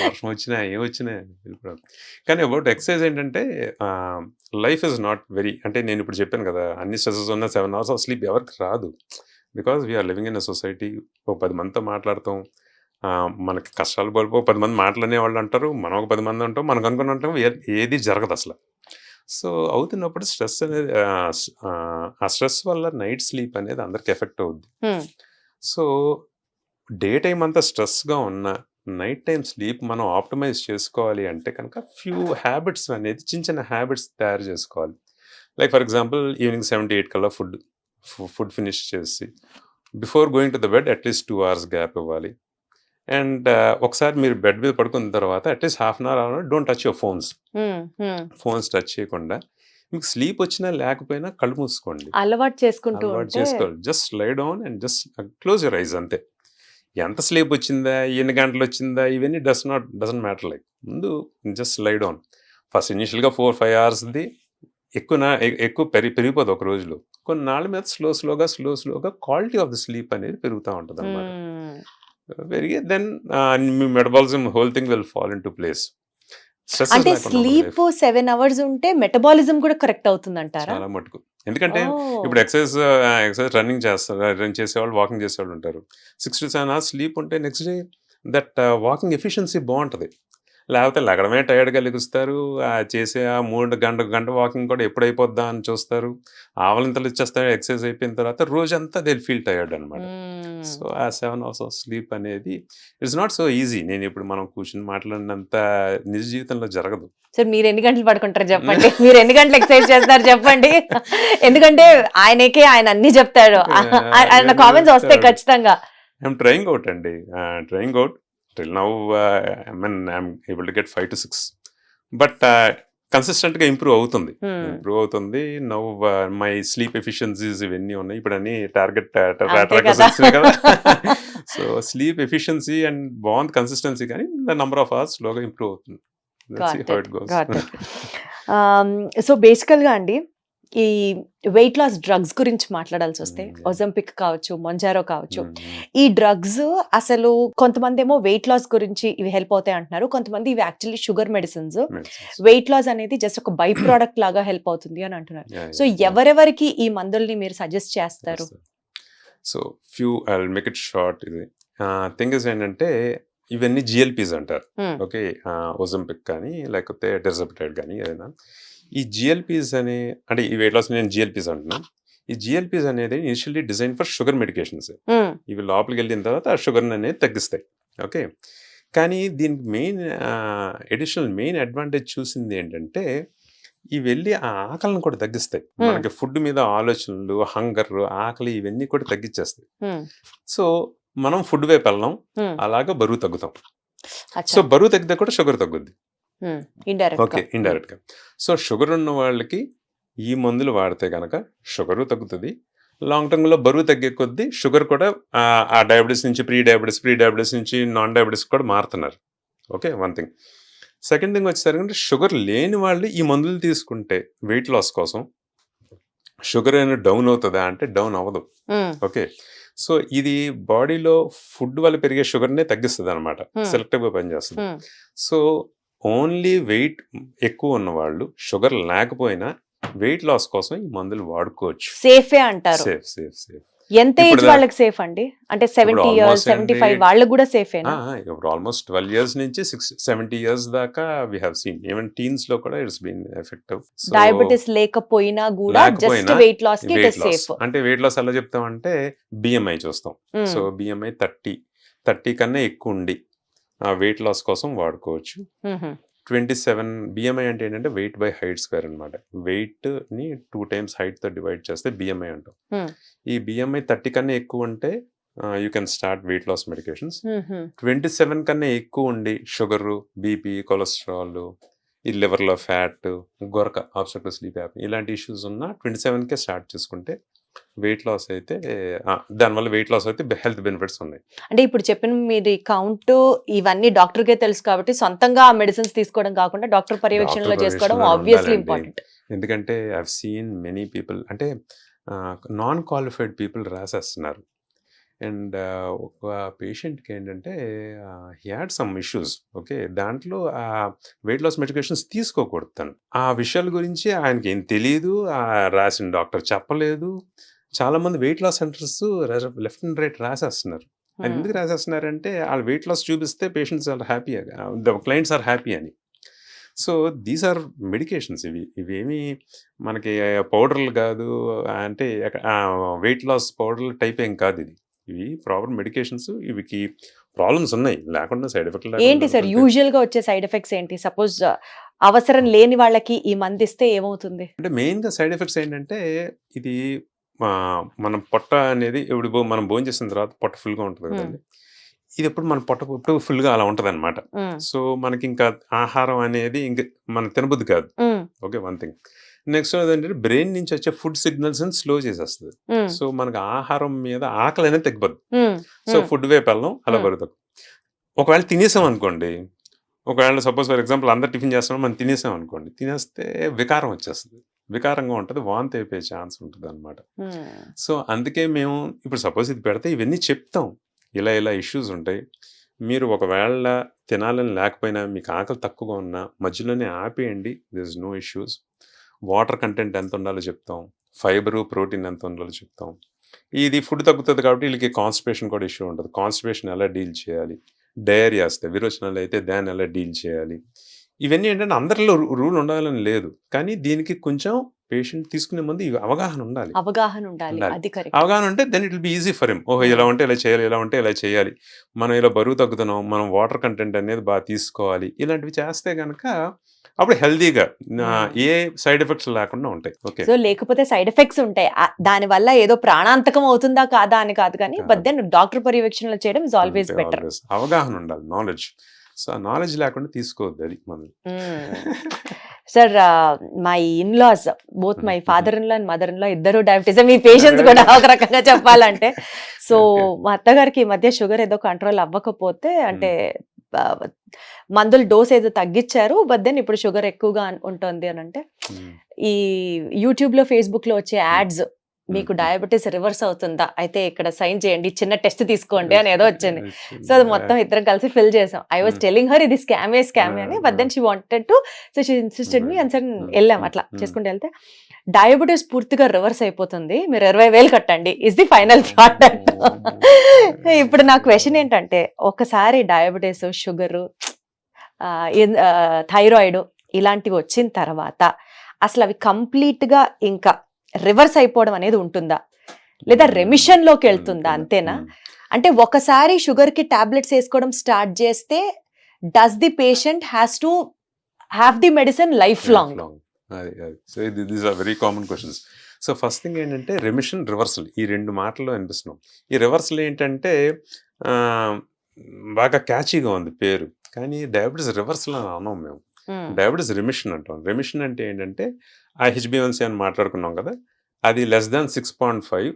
వర్షం వచ్చినా ఏం వచ్చినా వెళ్ళిపోవడం. కానీ అబౌట్ ఎక్సర్సైజ్ ఏంటంటే లైఫ్ ఇస్ నాట్ వెరీ, అంటే నేను ఇప్పుడు చెప్పాను కదా అన్ని స్ట్రెసెస్ ఉన్న 7 hours ఆఫ్ స్లీప్ ఎవరికి రాదు. Because we're living in a society. ఒక 10 మందితో మాట్లాడతాం, మనకి కష్టాలు పడిపో 10 మంది మాట్లాడే వాళ్ళు అంటారు, మనం ఒక 10 మంది ఉంటాం, మనకు అనుకుని ఉంటాం, ఏది జరగదు అసలు. సో అవుతున్నప్పుడు స్ట్రెస్ అనేది ఆ స్ట్రెస్ వల్ల నైట్ స్లీప్ అనేది అందరికి ఎఫెక్ట్ అవుద్ది. Hmm. సో డే టైం అంతా స్ట్రెస్గా ఉన్న నైట్ టైం స్లీప్ మనం ఆప్టిమైజ్ చేసుకోవాలి అంటే కనుక ఫ్యూ హ్యాబిట్స్ అనేది చిన్న చిన్న హ్యాబిట్స్ తయారు చేసుకోవాలి. Like for example evening 7 to 8 కల్లా ఫుడ్ ఫినిష్ చేసి before going to the bed at least 2 hours gap ఇవ్వాలి. అండ్ ఒకసారి మీరు బెడ్ మీద పడుకున్న తర్వాత at least half an hour don't touch your phones. Phones touch చేయకుండా మీకు స్లీప్ వచ్చినా లేకపోయినా కళ్ళు మూసుకోండి, అలవాటు చేసుకుంటూ అలవాటు ఉంటే చేసుకోవాలి. Just lie down and just close your eyes అంతే. ఎంత స్లీప్ వచ్చిందా, ఎన్ని గంటలు వచ్చిందా, ఇవన్నీ డజంట్ మ్యాటర్. లైక్ ముందు జస్ట్ లై డౌన్. ఫస్ట్ ఇనిషియల్గా 4-5 hours ఎక్కువ పెరిగిపోదు ఒక రోజులో. కొన్ని నాళ్ళ మీద స్లోగా క్వాలిటీ ఆఫ్ ద స్లీప్ అనేది పెరుగుతూ ఉంటుంది అనమాట. పెరిగి దెన్ మీ metabolism whole thing will fall into place. అంటే స్లీప్ 7 hours ఉంటే మెటబాలిజం కూడా కరెక్ట్ అవుతుంది అంటారా? చాలా మటుకు. ఎందుకంటే ఇప్పుడు ఎక్సర్సైజ్ రన్నింగ్ చేసేవాళ్ళు, వాకింగ్ చేసేవాళ్ళు ఉంటారు. 6 to 7 hours స్లీప్ ఉంటే next day that walking efficiency బాగుంటుంది. లేకపోతే లగడమే టైర్డ్గా లెగుస్తారు, చేసే ఆ 3 గంట వాకింగ్ కూడా ఎప్పుడైపోద్దా అని చూస్తారు, ఆవలింతలు ఇచ్చేస్తారు. ఎక్సర్సైజ్ అయిపోయిన తర్వాత రోజంతా దే ఫీల్ టైర్డ్ అనమాట. సో ఆ 7 hours ఆఫ్ స్లీప్ అనేది ఇట్స్ నాట్ సో ఈజీ. నేను ఇప్పుడు మనం కూర్చొని మాట్లాడినంత నిజ జీవితంలో జరగదు. సార్ మీరు ఎన్ని గంటలు పడుకుంటారు చెప్పండి? మీరు ఎన్ని గంటలు ఎక్సర్సైజ్ చేస్తారు చెప్పండి? ఎందుకంటే ఆయన అన్ని చెప్తాడు, ఆయన కామెంట్స్ వస్తాయి ఖచ్చితంగా. ఐఎమ్ ట్రయింగ్ అవుట్ అండి, trying out till now. I'm able to get 5 to 6, but కన్సిస్టెంట్గా ఇంప్రూవ్ అవుతుంది. నౌ మై స్లీప్ ఎఫిషియన్సీస్ ఇవన్నీ ఉన్నాయి. ఇప్పుడు అన్ని టార్గెట్ వచ్చినాయి కదా. సో స్లీప్ ఎఫిషియన్సీ అండ్ బాగుంది కన్సిస్టెన్సీ, కానీ ద నంబర్ ఆఫ్ అవర్స్ స్లోగా ఇంప్రూవ్ అవుతుంది. సో బేసికల్గా అండి, ఈ వెయిట్ లాస్ డ్రగ్స్ గురించి మాట్లాడాల్సి వస్తే ఒజంపిక్ కావచ్చు, మొంజారో కావచ్చు, ఈ డ్రగ్స్ అసలు కొంతమంది ఏమో వెయిట్ లాస్ గురించి ఇవి హెల్ప్ అవుతాయి అంటున్నారు, కొంతమంది ఇవి actually sugar medicines, weight loss అనేది జస్ట్ ఒక బై ప్రోడక్ట్ లాగా హెల్ప్ అవుతుంది అని అంటున్నారు. సో ఎవరెవరికి ఈ మందుల్ని మీరు సజెస్ట్ చేస్తారు? So I will make it short. ఇది థింగ్ ఇస్ ఏంటంటే ఇవన్నీ జిఎల్పీస్ అంటారు. ఓకే, ఒజంపిక్ కానీ లేకపోతే టెర్జపెటైడ్ కానీ ఏదైనా, ఈ జిఎల్పీస్ అంటే ఈ వెయిట్ లాస్ నేను జిఎల్పీస్ అంటున్నాను. ఈ జిఎల్పీస్ అనేది initially design for sugar medications. ఇవి లోపలికి వెళ్ళిన తర్వాత ఆ షుగర్ అనేది తగ్గిస్తాయి. ఓకే, కానీ దీనికి మెయిన్ అడ్వాంటేజ్ చూసింది ఏంటంటే ఇవి వెళ్ళి ఆ ఆకలిని కూడా తగ్గిస్తాయి. మనకి ఫుడ్ మీద ఆలోచనలు, హంగర్, ఆకలి ఇవన్నీ కూడా తగ్గించేస్తాయి. సో మనం ఫుడ్ వైపు వెళ్ళాం, అలాగా బరువు తగ్గుతాం. సో బరువు తగ్గితే కూడా షుగర్ తగ్గుద్ది. ఓకే, ఇండైరెక్ట్ గా. సో షుగర్ ఉన్న వాళ్ళకి ఈ మందులు వాడితే కనుక షుగర్ తగ్గుతుంది. లాంగ్ టర్మ్ లో బరువు తగ్గే కొద్దీ షుగర్ కూడా ఆ డయాబెటీస్ నుంచి ప్రీ డయాబెటీస్ నుంచి నాన్ డయాబెటీస్ కూడా మారుతున్నారు. Okay, one thing. Second thing వచ్చేసరికి షుగర్ లేని వాళ్ళు ఈ మందులు తీసుకుంటే వెయిట్ లాస్ కోసం షుగర్ అయినా డౌన్ అవుతుందా అంటే డౌన్ అవ్వదు. ఓకే, సో ఇది బాడీలో ఫుడ్ వల్ల పెరిగే షుగర్నే తగ్గిస్తుంది అనమాట, సెలెక్టివ్గా పనిచేస్తుంది. సో ఓన్లీ వెయిట్ ఎక్కువ ఉన్న వాళ్ళు షుగర్ లేకపోయినా వెయిట్ లాస్ కోసం ఈ మందులు వాడుకోవచ్చు. సేఫే అంటారు. సేఫ్. ఎంత ఏజ్ వాళ్ళకి సేఫ్ అండి? అంటే 70 years 75 వాళ్ళకి కూడా సేఫేనా? ఇప్పుడు ఆల్మోస్ట్ 12 years నుంచి 70 years దాకా we have seen. Even teens లో కూడా ఇట్స్ బీన్ ఎఫెక్టివ్. డయాబెటిస్ లేకపోయినా కూడా జస్ట్ వెయిట్ లాస్ కి ఇట్ ఇస్ సేఫ్. అంటే వెయిట్ లాస్ ఎలా చెప్తామంటే బిఎంఐ చూస్తాం. సో బిఎంఐ 30 కన్నా ఎక్కువ ఉండి వెయిట్ లాస్ కోసం వాడుకోవచ్చు. 27 బిఎంఐ అంటే ఏంటంటే వెయిట్ బై హైట్ స్క్వేర్ అనమాట. వెయిట్ ని 2 times హైట్ తో డివైడ్ చేస్తే బిఎంఐ అంటాం. ఈ బిఎంఐ 30 కన్నా ఎక్కువ ఉంటే you can start weight loss medications. 27 కన్నా ఎక్కువ ఉండి షుగర్, బీపీ, కొలెస్ట్రాల్, ఈ లివర్ లో ఫ్యాట్, గొరక, ఆబ్స్ట్రక్టివ్ స్లీప్ యాప్నియా ఇలాంటి ఇష్యూస్ ఉన్న 27కే స్టార్ట్ చేసుకుంటే వెయిట్ లాస్ అయితే దానివల్ల వెయిట్ లాస్ అయితే హెల్త్ బెనిఫిట్స్ ఉన్నాయి. అంటే ఇప్పుడు చెప్పిన మీరు కౌంట్ ఇవన్నీ డాక్టర్కే తెలుసు కాబట్టి సొంతంగా ఆ మెడిసిన్స్ తీసుకోవడం కాకుండా డాక్టర్ పర్యవేక్షణలో చేసుకోవడం ఆబ్వియస్లీ ఇంపార్టెంట్. ఎందుకంటే I have seen many people అంటే నాన్ క్వాలిఫైడ్ పీపుల్ రాసేస్తున్నారు. అండ్ ఒక పేషెంట్కి ఏంటంటే he had some issues. Okay, దాంట్లో ఆ వెయిట్ లాస్ మెడికేషన్స్ తీసుకోకూడదు. తను ఆ విషయాల గురించి ఆయనకి ఏం తెలియదు, రాసిన డాక్టర్ చెప్పలేదు. చాలా మంది weight loss centres left and right రాసేస్తున్నారు. అది ఎందుకు రాసేస్తున్నారంటే వాళ్ళు వెయిట్ లాస్ చూపిస్తే patients are happy, the clients are happy అని. So these are medications. ఇవేమి మనకి పౌడర్లు కాదు, అంటే వెయిట్ లాస్ పౌడర్లు టైప్ ఏం కాదు. ఇవి ప్రాపర్ మెడికేషన్స్. ఇవికి ప్రాబ్లమ్స్ ఉన్నాయి, లేకుండా సైడ్ ఎఫెక్ట్ ఏంటి సార్ యూజువల్ గా వచ్చే సైడ్ ఎఫెక్ట్స్ ఏంటి? సపోజ్ అవసరం లేని వాళ్ళకి ఈ మందు ఇస్తే ఏమవుతుంది? అంటే మెయిన్ గా సైడ్ ఎఫెక్ట్స్ ఏంటంటే ఇది మనం పొట్ట అనేది ఇప్పుడు మనం భోజనం చేసిన తర్వాత పొట్ట ఫుల్ గా ఉంటుంది కదండి. ఇది ఎప్పుడు మన పొట్ట ఫుల్ గా అలా ఉంటది అనమాట. సో మనకి ఇంకా ఆహారం అనేది ఇంకా మనకు తినబుద్ధి కాదు. Okay, one thing. నెక్స్ట్ ఏంటంటే బ్రెయిన్ నుంచి వచ్చే ఫుడ్ సిగ్నల్స్ స్లో చేసేస్తుంది. సో మనకు ఆహారం మీద ఆకలి అనేది తగ్గిపోద్ది. సో ఫుడ్ వైపు వెళ్ళడం అలా పెరుగుతాం. ఒకవేళ తినేసాం అనుకోండి, ఒకవేళ సపోజ్ ఫర్ ఎగ్జాంపుల్ అందరు టిఫిన్ చేస్తున్నాం, మనం తినేసాం అనుకోండి, తినేస్తే వికారం వచ్చేస్తుంది. వికారంగా ఉంటుంది, వాంతి అయిపోయే ఛాన్స్ ఉంటుంది అనమాట. సో అందుకే మేము ఇప్పుడు సపోజ్ ఇది పెడితే ఇవన్నీ చెప్తాం, ఇలా ఇష్యూస్ ఉంటాయి. మీరు ఒకవేళ తినాలని లేకపోయినా, మీకు ఆకలి తక్కువగా ఉన్నా మధ్యలోనే ఆపేయండి, there is no issues. Water content ఎంత ఉండాలో చెప్తాం, ఫైబరు, ప్రోటీన్ ఎంత ఉండాలో చెప్తాం. ఇది ఫుడ్ తగ్గుతుంది కాబట్టి వీళ్ళకి కాన్స్టిపేషన్ కూడా ఇష్యూ ఉంటుంది. కాన్స్టిపేషన్ ఎలా డీల్ చేయాలి, డయేరియా వస్తే, విరోచనాలు అయితే దాన్ని ఎలా డీల్ చేయాలి. ఇవన్నీ ఏంటంటే అందరిలో రూల్ ఉండాలని లేదు, కానీ దీనికి కొంచెం పేషెంట్ తీసుకునే ముందు అవగాహన ఉండాలి. అవగాహన ఉంటే then it will be easy for him. ఓహో, ఇలా ఉంటే ఇలా చేయాలి, ఇలా ఉంటే ఇలా చేయాలి, మనం ఇలా బరువు తగ్గుతున్నాం, మనం వాటర్ కంటెంట్ అనేది బాగా తీసుకోవాలి. ఇలాంటివి చేస్తే కనుక అప్పుడు హెల్దీగా ఏ సైడ్ ఎఫెక్ట్స్ లేకుండా ఉంటాయి. ఓకే, సో లేకపోతే సైడ్ ఎఫెక్ట్స్ ఉంటాయి, దాని వల్ల ఏదో ప్రాణాంతకం అవుతుందా కాదా అని కాదు, కానీ బట్ దెన్ డాక్టర్ పర్యవేక్షణలో చేయడం ఇస్ ఆల్వేస్ బెటర్. అవగాహన ఉండాలి, నాలెడ్జ్. సో ఆ నాలెడ్జ్ లేకుండా తీసుకోవద్దు అది మనం. Sir my in laws both my father in law and mother in law ఇద్దరు డయాబెటీస్, మీ పేషెంట్స్ కూడా ఒక రకంగా చెప్పాలంటే. సో మా అత్తగారికి ఈ మధ్య షుగర్ ఏదో కంట్రోల్ అవ్వకపోతే, అంటే మందుల డోస్ ఏదో తగ్గించారు, బట్ దెన్ ఇప్పుడు షుగర్ ఎక్కువగా ఉంటుంది అని అంటే, ఈ యూట్యూబ్ లో ఫేస్బుక్ లో వచ్చే యాడ్స్, మీకు డయాబెటీస్ రివర్స్ అవుతుందా, అయితే ఇక్కడ సైన్ చేయండి, చిన్న టెస్ట్ తీసుకోండి అని ఏదో వచ్చింది. సో అది మొత్తం ఇద్దరం కలిసి ఫిల్ చేసాం. ఐ వాజ్ టెలింగ్ హర్ ఇది స్కామే అని, but then she wanted to, so she insisted me and వెళ్ళాం అట్లా చేసుకుంటూ వెళ్తే, డయాబెటీస్ పూర్తిగా రివర్స్ అయిపోతుంది, మీరు 20,000 కట్టండి ఇస్ ది ఫైనల్ ప్రోడక్ట్. ఇప్పుడు నా క్వశ్చన్ ఏంటంటే, ఒకసారి డయాబెటీస్, షుగర్, థైరాయిడ్ ఇలాంటివి వచ్చిన తర్వాత అసలు అవి కంప్లీట్ గా ఇంకా రివర్స్ అయిపోవడం అనేది ఉంటుందా, లేదా రెమిషన్ లోకి వెళ్తుందా, అంతేనా? అంటే ఒకసారి షుగర్ కి టాబ్లెట్స్ వేసుకోవడం స్టార్ట్ చేస్తే does the patient has to have the medicine lifelong? So these are very common questions. So first thing ఏంటంటే రెమిషన్, రివర్సల్, ఈ రెండు మాటల్లో అనిపిస్తున్నాం. ఈ రివర్సల్ ఏంటంటే బాగా క్యాచీగా ఉంది పేరు, కానీ డయాబెటీస్ రివర్సల్ అని అన్నాం మేము. డయాబెటీస్ రెమిషన్ అంటాం. రెమిషన్ అంటే ఏంటంటే ఆ HbA1c అని మాట్లాడుకున్నాం కదా, అది <6.5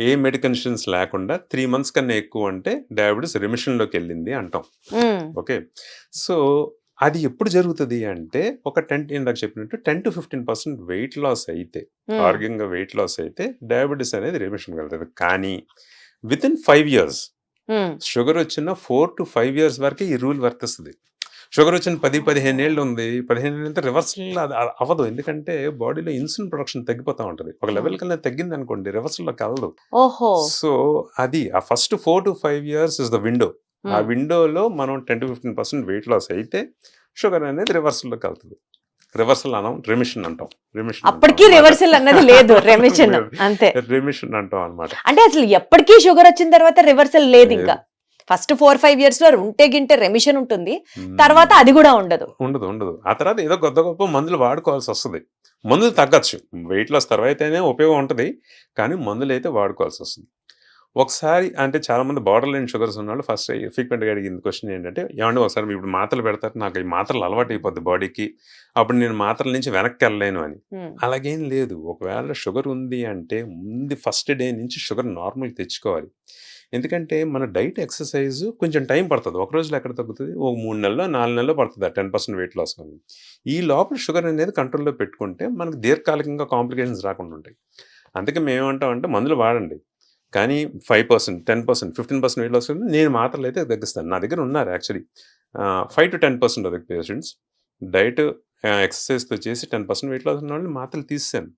ఏ మెడికేషన్స్ లేకుండా 3 months కన్నా ఎక్కువ అంటే డయాబెటీస్ రెమిషన్లోకి వెళ్ళింది అంటాం. ఓకే, సో అది ఎప్పుడు జరుగుతుంది అంటే ఒక ఇందాక చెప్పినట్టు 10 to 15% వెయిట్ లాస్ అయితే, ఆరోగ్యంగా వెయిట్ లాస్ అయితే డయాబెటీస్ అనేది రెమిషన్కి వెళ్తుంది. కానీ విత్ ఇన్ 5 years షుగర్ వచ్చిన 4 to 5 years వరకు ఈ రూల్ వర్తిస్తుంది. షుగర్ వచ్చిన 10-15 ఏళ్ళు ఉంది, 15 ఏళ్ళంతా రివర్సల్ అవ్వదు, ఎందుకంటే బాడీలో ఇన్సులిన్ ప్రొడక్షన్ తగ్గిపోతా ఉంటుంది. ఒక లెవెల్ కన్నా తగ్గింది అనుకోండి, రివర్సల్లోకి వెళ్ళదు. సో అది ఆ first 4 to 5 years is the window. ఆ విండోలో మనం 10 to 15% వెయిట్ లాస్ అయితే షుగర్ అనేది రివర్సల్లోకి వెళ్తుంది. రివర్సల్ అనం, రెమిషన్ అంటాం. రెమిషన్ అప్పటికీ రివర్సల్ అన్నది లేదు, రెమిషన్ అంతే. రెమిషన్ అంటాం అనమాట. అంటే అసలు ఎప్పటికీ షుగర్ వచ్చిన తర్వాత రివర్సల్ లేదు, ఇంకా ఫస్ట్ 4-5 years లో ఉంటే గింటే రెమిషన్ ఉంటుంది, తర్వాత అది కూడా ఉండదు. ఆ తర్వాత ఏదో గొప్ప మందులు వాడుకోవాల్సి వస్తుంది. మందులు తగ్గచ్చు, వెయిట్ లాస్ తర్వాతనే ఉపయోగం ఉంటుంది, కానీ మందులు అయితే వాడుకోవాల్సి వస్తుంది. ఒకసారి అంటే చాలా మంది బార్డర్ లైన్ షుగర్స్ ఉన్న వాళ్ళు ఫస్ట్ ఫ్రీక్వెంట్గా అడిగింది క్వశ్చన్ ఏంటంటే, ఏమంటే ఒకసారి ఇప్పుడు మాత్రలు పెడతారు, నాకు ఈ మాత్రలు అలవాటు అయిపోద్ది బాడీకి, అప్పుడు నేను మాత్రల నుంచి వెనక్కి వెళ్ళలేను అని. అలాగేం లేదు. ఒకవేళ షుగర్ ఉంది అంటే ముందు ఫస్ట్ డే నుంచి షుగర్ నార్మల్ తెచ్చుకోవాలి. ఎందుకంటే మన డైట్, ఎక్సర్సైజ్ కొంచెం టైం పడుతుంది. ఒక రోజులో ఎక్కడ తగ్గుతుంది, ఒక 3 నెలలో 4 నెలలో పడుతుంది 10% వెయిట్ లాస్. కానీ ఈ లోపల షుగర్ అనేది కంట్రోల్లో పెట్టుకుంటే మనకు దీర్ఘకాలికంగా కాంప్లికేషన్స్ రాకుండా ఉంటాయి. అందుకే మేమేమంటామంటే మందులు వాడండి, కానీ 5%, 10%, 15% వెయిట్ లాస్ నేను మాత్రలు అయితే తగ్గిస్తాను. నా దగ్గర ఉన్నారు actually 5 to 10% of the patients diet, ఎక్సర్సైజ్తో చేసి 10% వెయిట్ లాస్ ఉన్న వాళ్ళు మాత్రలు తీసాను.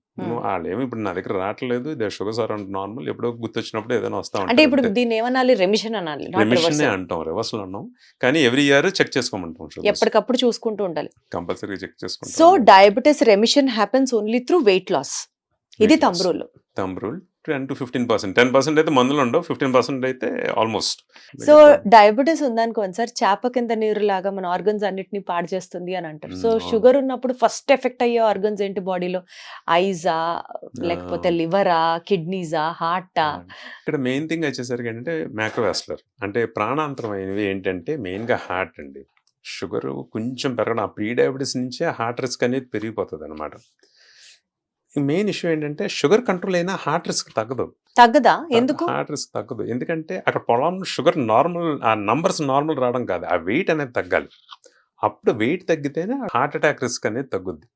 వాళ్ళు ఏమి ఇప్పుడు నా దగ్గర రావట్లేదు, దే షుగర్స్ ఆర్ నార్మల్, ఎప్పుడో గుర్తొచ్చినప్పుడు ఏదైనా వస్తా అంటే ఇప్పుడు దీన్ని ఏమనాలి, రెమిషన్ అనాలి, రెమిషన్ అంటాం, రివర్సల్ అన్నాం. కానీ ఎవ్రీ ఇయర్ చెక్ చేసుకోమంటాం, ఎప్పటికప్పుడు చూసుకుంటూ ఉండాలి, కంపల్సరీ చెక్ చేసుకుంటాం. So diabetes remission happens only through weight loss, ఇది థంబ్ రూల్. 10 to 15%, 10% అయితే మందులు ఉండవు, 15% అయితే ఆల్మోస్ట్. సో డయాబెటీస్ ఉందనుకోండి సార్, చేప కింద నీరు లాగా మన ఆర్గన్స్ అన్నిటిని పాడు చేస్తుంది అని అంటారు. సో షుగర్ ఉన్నప్పుడు ఫస్ట్ ఎఫెక్ట్ అయ్యే ఆర్గన్స్ ఏంటి బాడీలో? ఐజా, లేకపోతే లివరా, కిడ్నీసా, హార్టా? ఇక్కడ మెయిన్ థింగ్ వచ్చేసరికి ఏంటంటే మ్యాక్రోవాస్కులర్, అంటే ప్రాణాంతరమైనవి ఏంటంటే మెయిన్గా హార్ట్ అండి. షుగర్ కొంచెం పెరగడం, ఆ ప్రీ డయాబెటీస్ నుంచే హార్ట్ రిస్క్ అనేది పెరిగిపోతుంది అనమాట. మెయిన్ ఇష్యూ ఏంటంటే షుగర్ కంట్రోల్ అయినా హార్ట్ రిస్క్ తగ్గదా? ఎందుకు హార్ట్ రిస్క్ తగ్గదు? ఎందుకంటే అక్కడ పొలంలో షుగర్ నార్మల్, ఆ నంబర్స్ నార్మల్ రావడం కాదు, ఆ వెయిట్ అనేది తగ్గాలి. అప్పుడు వెయిట్ తగ్గితేనే హార్ట్ అటాక్ రిస్క్ అనేది తగ్గుద్ది.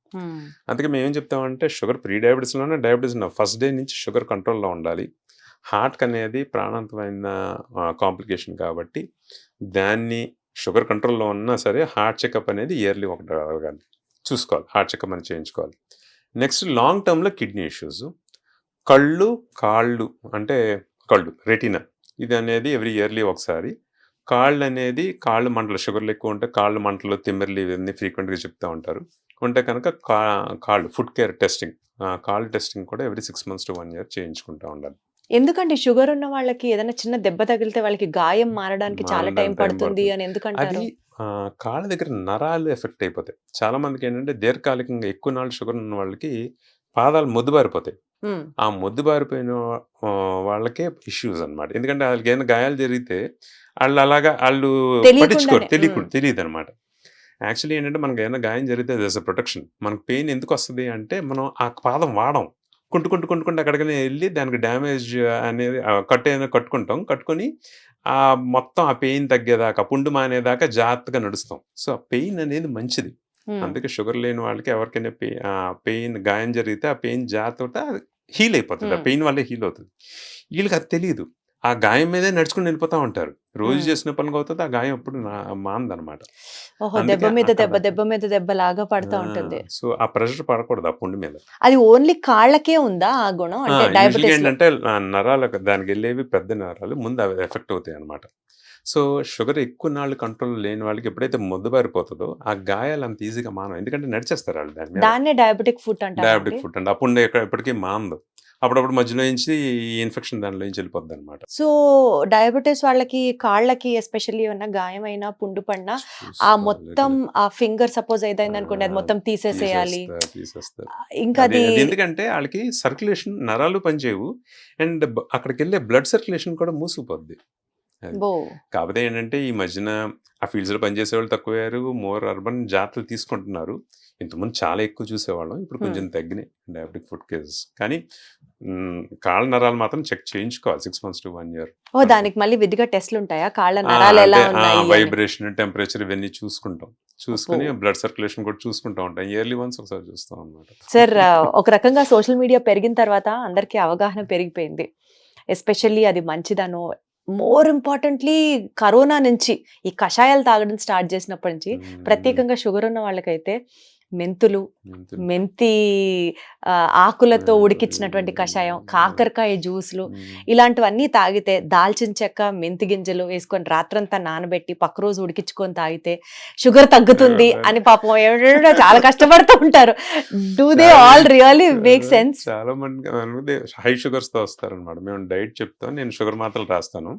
అందుకే మేము ఏం చెప్తామంటే షుగర్ ప్రీ డయాబెటీస్లోనే, డయాబెటీస్ ఫస్ట్ డే నుంచి షుగర్ కంట్రోల్లో ఉండాలి. హార్ట్ అనేది ప్రాణాంతమైన కాంప్లికేషన్ కాబట్టి దాన్ని షుగర్ కంట్రోల్లో ఉన్నా సరే హార్ట్ చెకప్ అనేది ఇయర్లీ ఒకటి అడగాలి, చూసుకోవాలి, హార్ట్ చెకప్ అనేది చేయించుకోవాలి. నెక్స్ట్ లాంగ్ టర్మ్లో కిడ్నీ ఇష్యూస్, కళ్ళు, కాళ్ళు, అంటే కళ్ళు, రెటీనా, ఇది అనేది ఎవ్రీ ఇయర్లీ ఒకసారి. కాళ్ళు అనేది కాళ్ళు మంటలు, షుగర్లు ఎక్కువ ఉంటే కాళ్ళు మంటలు, తిమ్మిర్లు, ఇవన్నీ ఫ్రీక్వెంట్గా చెప్తూ ఉంటారు. ఉంటే కనుక కాళ్ళు ఫుడ్ కేర్ టెస్టింగ్, కాళ్ళు టెస్టింగ్ కూడా ఎవ్రీ 6 months to 1 year చేయించుకుంటూ ఉండాలి. ఎందుకంటే షుగర్ ఉన్న వాళ్ళకి ఏదైనా చిన్న దెబ్బ తగిలితే వాళ్ళకి గాయం మారడానికి చాలా టైం పడుతుంది అని ఎందుకంటారు? అది కాళ్ళ దగ్గర నరాలు ఎఫెక్ట్ అయిపోతాయి. చాలా మందికి ఏంటంటే దీర్ఘకాలికంగా ఎక్కువ నాళ్ళు షుగర్ ఉన్న వాళ్ళకి పాదాలు మొద్దుబారిపోతాయి. ఆ మొద్దుబారిపోయిన వాళ్ళకే ఇష్యూస్ అనమాట. ఎందుకంటే వాళ్ళకి ఏమైనా గాయాలు జరిగితే వాళ్ళు అలాగా వాళ్ళు పట్టించుకోరు, తెలియదు అనమాట. యాక్చువల్లీ ఏంటంటే మనకి ఏమైనా గాయం జరిగితే దస్ అ ప్రొటెక్షన్. మనకు పెయిన్ ఎందుకు వస్తది అంటే మనం ఆ పాదం వాడం. కుంటుకుంటూ అక్కడికనే ఎళ్లి దానికి డ్యామేజ్ అనేది కట్ ఏదైనా కట్టుకుంటాం. కట్టుకొని మొత్తం ఆ పెయిన్ తగ్గేదాకా, పుండు మానేదాకా జాగ్రత్తగా నడుస్తాం. సో, ఆ పెయిన్ అనేది మంచిది. అందుకే షుగర్ లేని వాళ్ళకి ఎవరికైనా పెయిన్ గాయం జరిగితే ఆ పెయిన్ జాగ్రత్త హీల్ అయిపోతది. ఆ పెయిన్ వల్లే హీల్ అవుతది. వీళ్ళకి అది తెలీదు. ఆ గాయం మీదే నడుచుకొని వెళ్ళిపోతా ఉంటారు. రోజు చేసిన పనికి అవుతది. ఆ గాయం ఎప్పుడు మానదనమాట. ఓహో, అందుకే దెబ్బ మీద దెబ్బ, అక్కడ దెబ్బ మీద దెబ్బ లాగా పడతా ఉంటుంది. సో, ఆ ప్రెషర్ పడకూడదు ఆ పుండు మీద. అది ఓన్లీ కాళ్ళకే ఉందా ఆ గుణం? అంటే యూజువల్‌గా డయాబెటిస్ ఏంటంటే నరాలకు దానికెళ్ళేవి పెద్ద నరాలు ముందు అవి ఎఫెక్ట్ అవుతాయన్నమాట. సో, షుగర్ ఎక్కువ నాళ్ళు కంట్రోల్ లేని వాళ్ళకి ఎప్పుడైతే మొద్దుబారిపోతదో ఆ గాయాలు అంత ఈజీగా మానవు. ఎందుకంటే నడిచేస్తారు ఆళ్ళు దాని మీద. దాన్నే డయాబెటిక్ ఫుట్ అంటారా అండి? డయాబెటిక్ ఫుట్ అండి. ఆ పుండు ఎప్పటికీ మానదు. అప్పుడప్పుడు మధ్యలో నుంచి ఈ ఇన్ఫెక్షన్ దానిలో నుంచి వెళ్ళిపోద్దనమాట. సో, డయాబెటిస్ వాళ్ళకి కాళ్ళకి ఎస్పెషల్లీ ఏమన్నా గాయమైనా, పుండు పడినా ఆ మొత్తం ఆ ఫింగర్ సపోజ్ ఏదైంది అనుకోండి, అది మొత్తం తీసేసేయాలి. తీసేస్తారు. ఇంకా అది అది ఎందుకంటే ఆళ్ళకి సర్క్యులేషన్ నరాలు పనిచేయవు. అండ్ అక్కడికెళ్ళే బ్లడ్ సర్క్యులేషన్ కూడా మూసుకుపోద్ది. అది. బో కాకపోతే ఏంటంటే ఈ మధ్యన ఆ ఫీల్డ్స్‌లో పనిచేసేవాళ్ళు తక్కువయ్యారు. మోర్ అర్బన్ జాగ్రత్తలు తీసుకుంటున్నారు. ఇంతకుముందు చాలా ఎక్కువ చూసేవాళ్ళం. ఇప్పుడు కొంచెం తగ్గినాయి డయాబెటిక్ ఫుట్ కేసెస్. కానీ కాళ్ళ నరాలు మాత్రం చెక్ చేయించుకోవాలి 6 మంత్స్ టు 1 ఇయర్. ఓ దానికి మళ్ళీ విధిగా టెస్ట్లు ఉంటాయా? కాళ్ళ నరాలు ఎలా అంటే ఉన్నాయి అని? వైబ్రేషన్, టెంపరేచర్ ఇవన్నీ చూసుకుంటాం. చూసుకొని బ్లడ్ సర్క్యులేషన్ కూడా చూసుకుంటూ ఉంటాం. ఇయర్లీ వన్స్ ఒకసారి చూస్తాం అన్నమాట. సార్, ఒక రకంగా సోషల్ మీడియా పెరిగిన తర్వాత అందరికీ అవగాహన పెరిగిపోయింది. ఎస్పెషల్లీ అది మంచిదనో, మోర్ ఇంపార్టెంట్లీ కరోనా నుంచి ఈ కషాయాలు తాగడం స్టార్ట్ చేసినప్పటి నుంచి ప్రత్యేకంగా షుగర్ ఉన్న వాళ్ళకైతే మెంతులు, మెంతి ఆకులతో ఉడికించినటువంటి కషాయం, కాకరకాయ జ్యూస్లు ఇలాంటివన్నీ తాగితే, దాల్చిన చెక్క, మెంతి గింజలు వేసుకొని రాత్రంతా నానబెట్టి పక్క రోజు ఉడికించుకొని తాగితే షుగర్ తగ్గుతుంది అని పాపం ఎవరైనా చాలా కష్టపడుతూ ఉంటారు. Do they all really make sense? చాలా మంది హై షుగర్స్ తో వస్తారనమాట. మేము డైట్ చెప్తాం, నేను షుగర్ మాత్రలు రాస్తాను.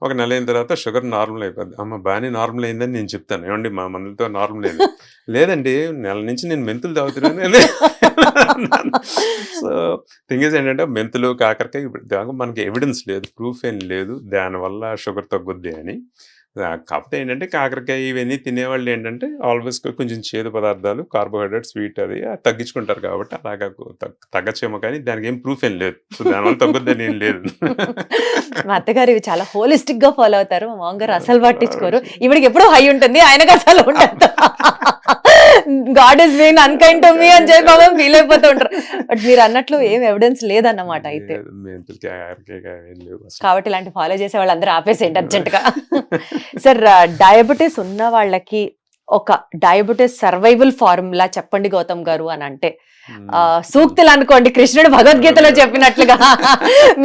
ఒక నెల అయిన తర్వాత షుగర్ నార్మల్ అయిపోద్ది. అమ్మ బాగానే నార్మల్ అయిందని నేను చెప్తాను. ఏమండి మా మందులతో నార్మల్ అయింది. లేదండి నెల నుంచి నేను మెంతులు తాగుతున్నాను. సో థింగ్ ఇస్ ఏంటంటే మెంతులు, కాకరకాయ ఇప్పుడు దాకా మనకి ఎవిడెన్స్ లేదు, ప్రూఫ్ ఏం లేదు దానివల్ల షుగర్ తగ్గుద్ది అని. కాకపోతే ఏంటంటే కాకరకాయ ఇవన్నీ తినేవాళ్ళు ఏంటంటే ఆల్వేస్ కొంచెం చేదు పదార్థాలు, కార్బోహైడ్రేట్, స్వీట్ అది తగ్గించుకుంటారు కాబట్టి అలాగా తగ్గచ్చేమో, కానీ దానికి ఏం ప్రూఫ్ ఏం లేదు. సో దానివల్ల తగ్గుద్దని ఏం లేదు. మా అత్తగారు ఇవి చాలా హోలిస్టిక్ గా ఫాలో అవుతారు. మా మామగారు అసలు పట్టించుకోరు. ఇవిడికి ఎప్పుడూ హై ఉంటుంది, ఆయనకు అసలు ఉండదు. God is being unkind to me అని చెప్పి పాపం ఫీల్ అయిపోతూ ఉంటారు. బట్ మీరు అన్నట్లు ఏం ఎవిడెన్స్ లేదన్నమాట అయితే. కాబట్టి ఇలాంటి ఫాలో చేసే వాళ్ళందరూ ఆపేసేయండి అర్జెంట్ గా. సార్, డయాబెటీస్ ఉన్న వాళ్ళకి ఒక డయాబెటీస్ సర్వైవల్ ఫార్ములా చెప్పండి గౌతమ్ గారు అని అంటే, సూక్తులు అనుకోండి, కృష్ణుడు భగవద్గీతలో చెప్పినట్లుగా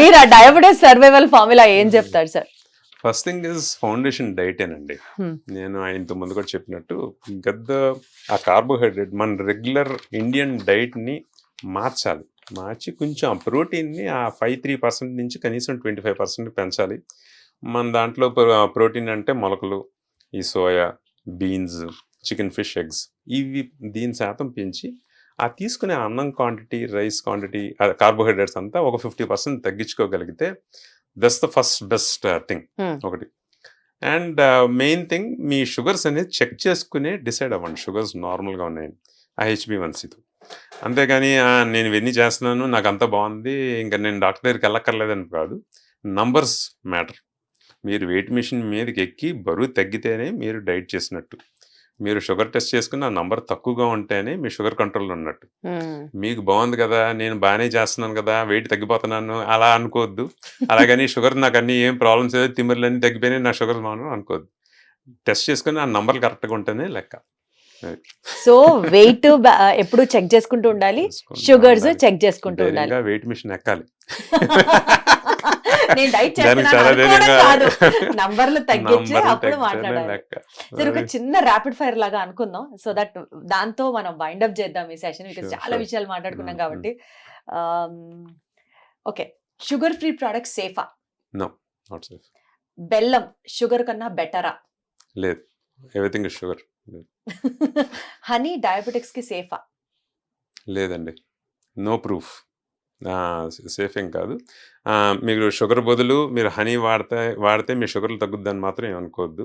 మీరు ఆ డయాబెటీస్ సర్వైవల్ ఫార్ములా ఏం చెప్తారు sir? First thing is foundation డైటేనండి. నేను ఇంత ముందు కూడా చెప్పినట్టు ఆ కార్బోహైడ్రేట్ మన రెగ్యులర్ ఇండియన్ డైట్ని మార్చి కొంచెం ఆ ప్రోటీన్ని ఆ 5-3% నుంచి కనీసం 25% పెంచాలి. మన దాంట్లో ప్రోటీన్ అంటే మొలకలు, ఈ soya, beans, chicken, fish, eggs ఇవి దీని శాతం పెంచి ఆ తీసుకునే అన్నం క్వాంటిటీ, రైస్ క్వాంటిటీ, కార్బోహైడ్రేట్స్ అంతా ఒక 50% తగ్గించుకోగలిగితే that's the first best thing ఒకటి. అండ్ మెయిన్ థింగ్ మీ షుగర్స్ అనేది చెక్ చేసుకునే డిసైడ్ అవ్వండి షుగర్స్ నార్మల్గా ఉన్నాయని ఆ HbA1c. అంతేగాని నేను ఇవన్నీ చేస్తున్నాను, నాకు అంతా బాగుంది, ఇంకా నేను డాక్టర్ దగ్గరికి వెళ్ళక్కర్లేదని కాదు. Numbers matter. మీరు వెయిట్ మిషన్ మీదకి ఎక్కి బరువు తగ్గితేనే మీరు డైట్ చేసినట్టు. మీరు షుగర్ టెస్ట్ చేసుకుని ఆ నంబర్ తక్కువగా ఉంటేనే మీ షుగర్ కంట్రోల్లో ఉన్నట్టు. మీకు బాగుంది కదా, నేను బాగానే చేస్తున్నాను కదా, వెయిట్ తగ్గిపోతున్నాను అలా అనుకోవద్దు. అలాగని షుగర్ నాకు అన్ని ఏం ప్రాబ్లమ్స్ ఏదో తిమ్మిర్లన్నీ తగ్గిపోయినాయి, నా షుగర్ బాగున్నాను అనుకోవద్దు. టెస్ట్ చేసుకుని ఆ నంబర్లు కరెక్ట్గా ఉంటేనే లెక్క. సో వెయిట్ ఎప్పుడు చెక్ చేసుకుంటూ ఉండాలి, షుగర్స్ చెక్ చేసుకుంటూ ఉండాలి. వెయిట్ మిషన్ ఎక్కాలి. నేను డైట్ చేస్తున్నాను నంబర్లు తగ్గించి అప్పుడు మాట్లాడాలి. సరే, ఒక చిన్న ర్యాపిడ్ ఫైర్ లాగా అనుకుందాం, సో దట్ దాంతో మనం వైండ్ అప్ చేద్దాం ఈ సెషన్. బికాస్ చాలా విషయాలు మాట్లాడుకున్నాం కాబట్టి. ఓకే, షుగర్ ఫ్రీ ప్రొడక్ట్స్ సేఫా? No, not safe. బెల్లం షుగర్ కన్నా బెటరా? లేదు, everything is sugar. Honey diabetics కి సేఫా? లేదండి, నో ప్రూఫ్. సేఫ్ ఏం కాదు. మీరు షుగర్ బదులు మీరు హనీ వాడితే మీ షుగర్లు తగ్గుద్దని మాత్రం ఏమనుకోవద్దు.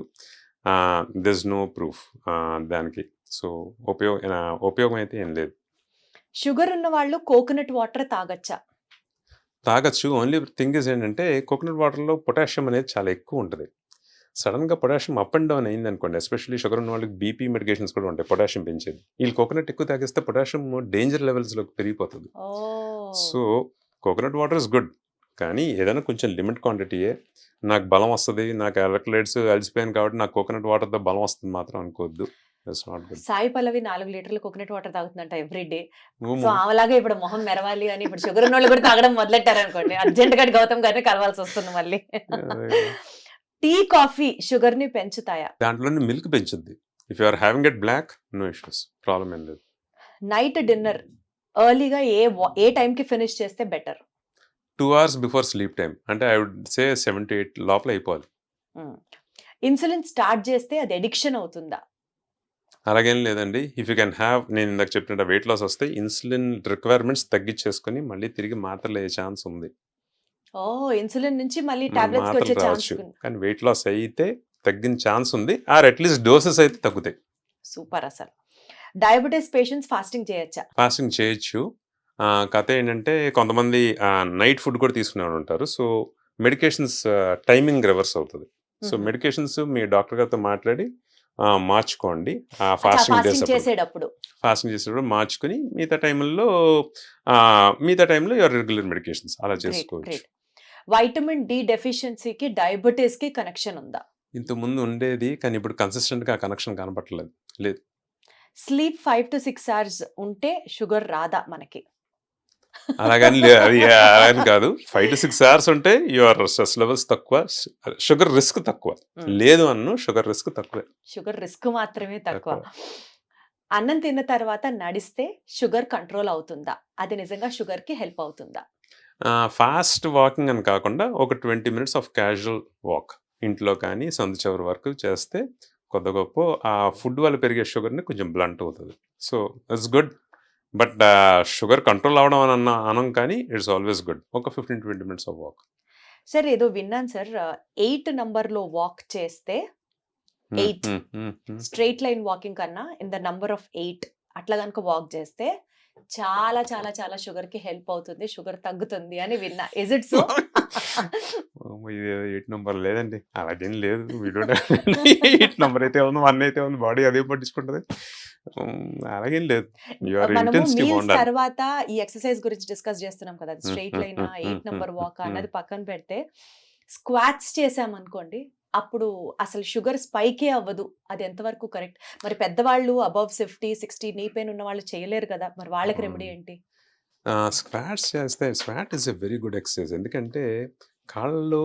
దిస్ నో ప్రూఫ్ దానికి. సో ఉపయోగం అయితే ఏం లేదు. షుగర్ ఉన్న వాళ్ళు కోకోనట్ వాటర్ తాగొచ్చా? తాగొచ్చు. ఓన్లీ థింగ్ ఇస్ ఏంటంటే కోకోనట్ వాటర్‌లో పొటాషియం అనేది చాలా ఎక్కువ ఉంటది. సడెన్‌గా పొటాషియం అప్ అండ్ డౌన్ అయిందనుకోండి, ఎస్పెషల్లీ షుగర్ ఉన్న వాళ్ళకి బీపీ మెడికేషన్స్ కూడా ఉంటాయి పొటాషియం పెంచేది. వీళ్ళు కోకోనట్ ఎక్కువ తాగేస్తే పొటాషియం డేంజర్ లెవెల్స్‌లోకి పెరిగిపోతది. Oh! So coconut water is good. కానీ ఏదైనా కొంచెం లిమిట్ క్వాంటిటీయే. నాకు బలం వస్తది, నాకు ఎలక్ట్రోలైట్స్ అలసిపోయాను కాబట్టి నాకు కోకోనట్ వాటర్‌తో బలం వస్తుంది మాత్రం అనుకోవద్దు. That's not good. Sai Pallavi 4 లీటర్లు కోకోనట్ వాటర్ తాగుతుందంట ఎవ్రీ డే. సో నువ్వు ఆమెలాగా ఇప్పుడు మొహం మెరవాలి అని ఇప్పుడు షుగర్ ఉన్నోళ్ళు కూడా తాగడం మొదలెట్టారనుకోండి, అర్జెంట్‌గా గౌతమ్ గారిని కలవాల్సి వస్తుంది మళ్ళీ. టీ, కాఫీ షుగర్ ని పెంచుతాయా? దాంట్లోనే మిల్క్ పెంచుద్ది. If you are having it black, no issues. Problem ఏం లేదు. నైట్ డిన్నర్ ఎర్లీగా ఏ టైంకి ఫినిష్ చేస్తే better? 2 hours before sleep time. అంటే ఐ వుడ్ సే 7 to 8 లోపల అయిపోవాలి. ఇన్సులిన్ స్టార్ట్ చేస్తే అది అడిక్షన్ అవుతుందా? అలాగేం లేదండి. ఇఫ్ యూ కెన్ హ్యావ్, నేను ఇందాక చెప్పినట్టు వెయిట్ లాస్ వస్తే ఇన్సులిన్ రిక్వైర్మెంట్స్ తగ్గించేసుకొని మళ్ళీ తిరిగి మాత్రలు అయ్యే ఛాన్స్ ఉంది. ఓ, ఇన్సులిన్ నుంచి మళ్ళీ టాబ్లెట్స్ మాత్రలు వచ్చే ఛాన్స్. రావచ్చు. కానీ వెయిట్ లాస్ అయితే తగ్గిన ఛాన్స్ ఉంది. ఆర్ అట్లీస్ట్ డోసెస్ అయితే తగ్గుతాయి. సూపర్. అసలు డయాబెటీస్ పేషెంట్స్ ఫాస్టింగ్ చేయొచ్చా? ఫాస్టింగ్ చేయొచ్చు. కథ ఏంటంటే కొంతమంది నైట్ ఫుడ్ కూడా తీసుకునే ఉంటారు. సో మెడికేషన్స్ టైమింగ్ రివర్స్ అవుతుంది. సో మెడికేషన్స్ మీ డాక్టర్ గారితో మాట్లాడి మార్చుకోండి. ఫాస్టింగ్ డేస్ చేసేటప్పుడు మార్చుకుని మిగతా టైంలో యువర్ రెగ్యులర్ మెడికేషన్స్ అలా చేసుకోవచ్చు. వైటమిన్ డి డెఫిషియన్సీకి డయాబెటీస్ కి కనెక్షన్ ఉందా? ఇంత ముందు ఉండేది, కానీ ఇప్పుడు కన్సిస్టెంట్ గా కనెక్షన్ కనపడలేదు. లేదు. స్లీప్ 5 to 6 hours ఉంటే షుగర్ రాదా మనకి? అలాగని అది అలాగని కాదు. 5 to 6 hours ఉంటే యువర్ స్ట్రెస్ లెవెల్స్ తక్కువ, షుగర్ రిస్క్ తక్కువ. లేదు అన్ను, షుగర్ రిస్క్ తక్కువే. షుగర్ రిస్క్ మాత్రమే తక్కువ. అన్నం తిన్న తర్వాత నడిస్తే షుగర్ కంట్రోల్ అవుతుందా? అది నిజంగా షుగర్ కి హెల్ప్ అవుతుందా? ఫాస్ట్ వాకింగ్ అని కాకుండా ఒక 20 minutes ఆఫ్ క్యాజువల్ వాక్ ఇంట్లో కానీ సందు చివరి వరకు చేస్తే కొద్ది గొప్ప ఆ ఫుడ్ వల్ల పెరిగే షుగర్ని కొంచెం బ్లంట్ అవుతుంది. So it's good. But sugar control అవడం అని అనం కానీ ఇట్స్ ఆల్వేస్ గుడ్. ఒక 15-20 minutes ఆఫ్ వాక్. సార్ ఏదో విన్నాను సార్, 8 నంబర్లో వాక్ చేస్తే 8 స్ట్రైట్ లైన్ వాకింగ్ కన్నా ఇన్ ద నంబర్ ఆఫ్ 8 అట్లా కనుక వాక్ చేస్తే చాలా చాలా చాలా షుగర్ కి హెల్ప్ అవుతుంది, షుగర్ తగ్గుతుంది అని విన్నా. Is it so? 8 నెంబర్ లేదండి, అలాగేం లేదు. 8 నెంబర్ అయితే ఉంది, 1 అయితే ఉంది, బాడీ అదే పట్టించుకుంటది. అలాగేం లేదు. మనము మీల్స్ తర్వాత ఈ ఎక్సర్సైజ్ గురించి డిస్కస్ చేస్తున్నాం కదా, స్ట్రైట్ లైన్ 8 నంబర్ వాక్ అన్నది పక్కన పెడితే స్క్వాట్స్ చేసామనుకోండి, అప్పుడు అసలు షుగర్ స్పైకే అవ్వదు. అది ఎంతవరకు కరెక్ట్? మరి పెద్దవాళ్ళు అబవ్ 50-60 నీ పెయిన్ ఉన్న వాళ్ళు చేయలేరు కదా, మరి వాళ్ళకి రెమెడీ ఏంటి? స్క్వాట్స్ చేస్తే squat is a very good exercise. ఎందుకంటే కాళ్ళలో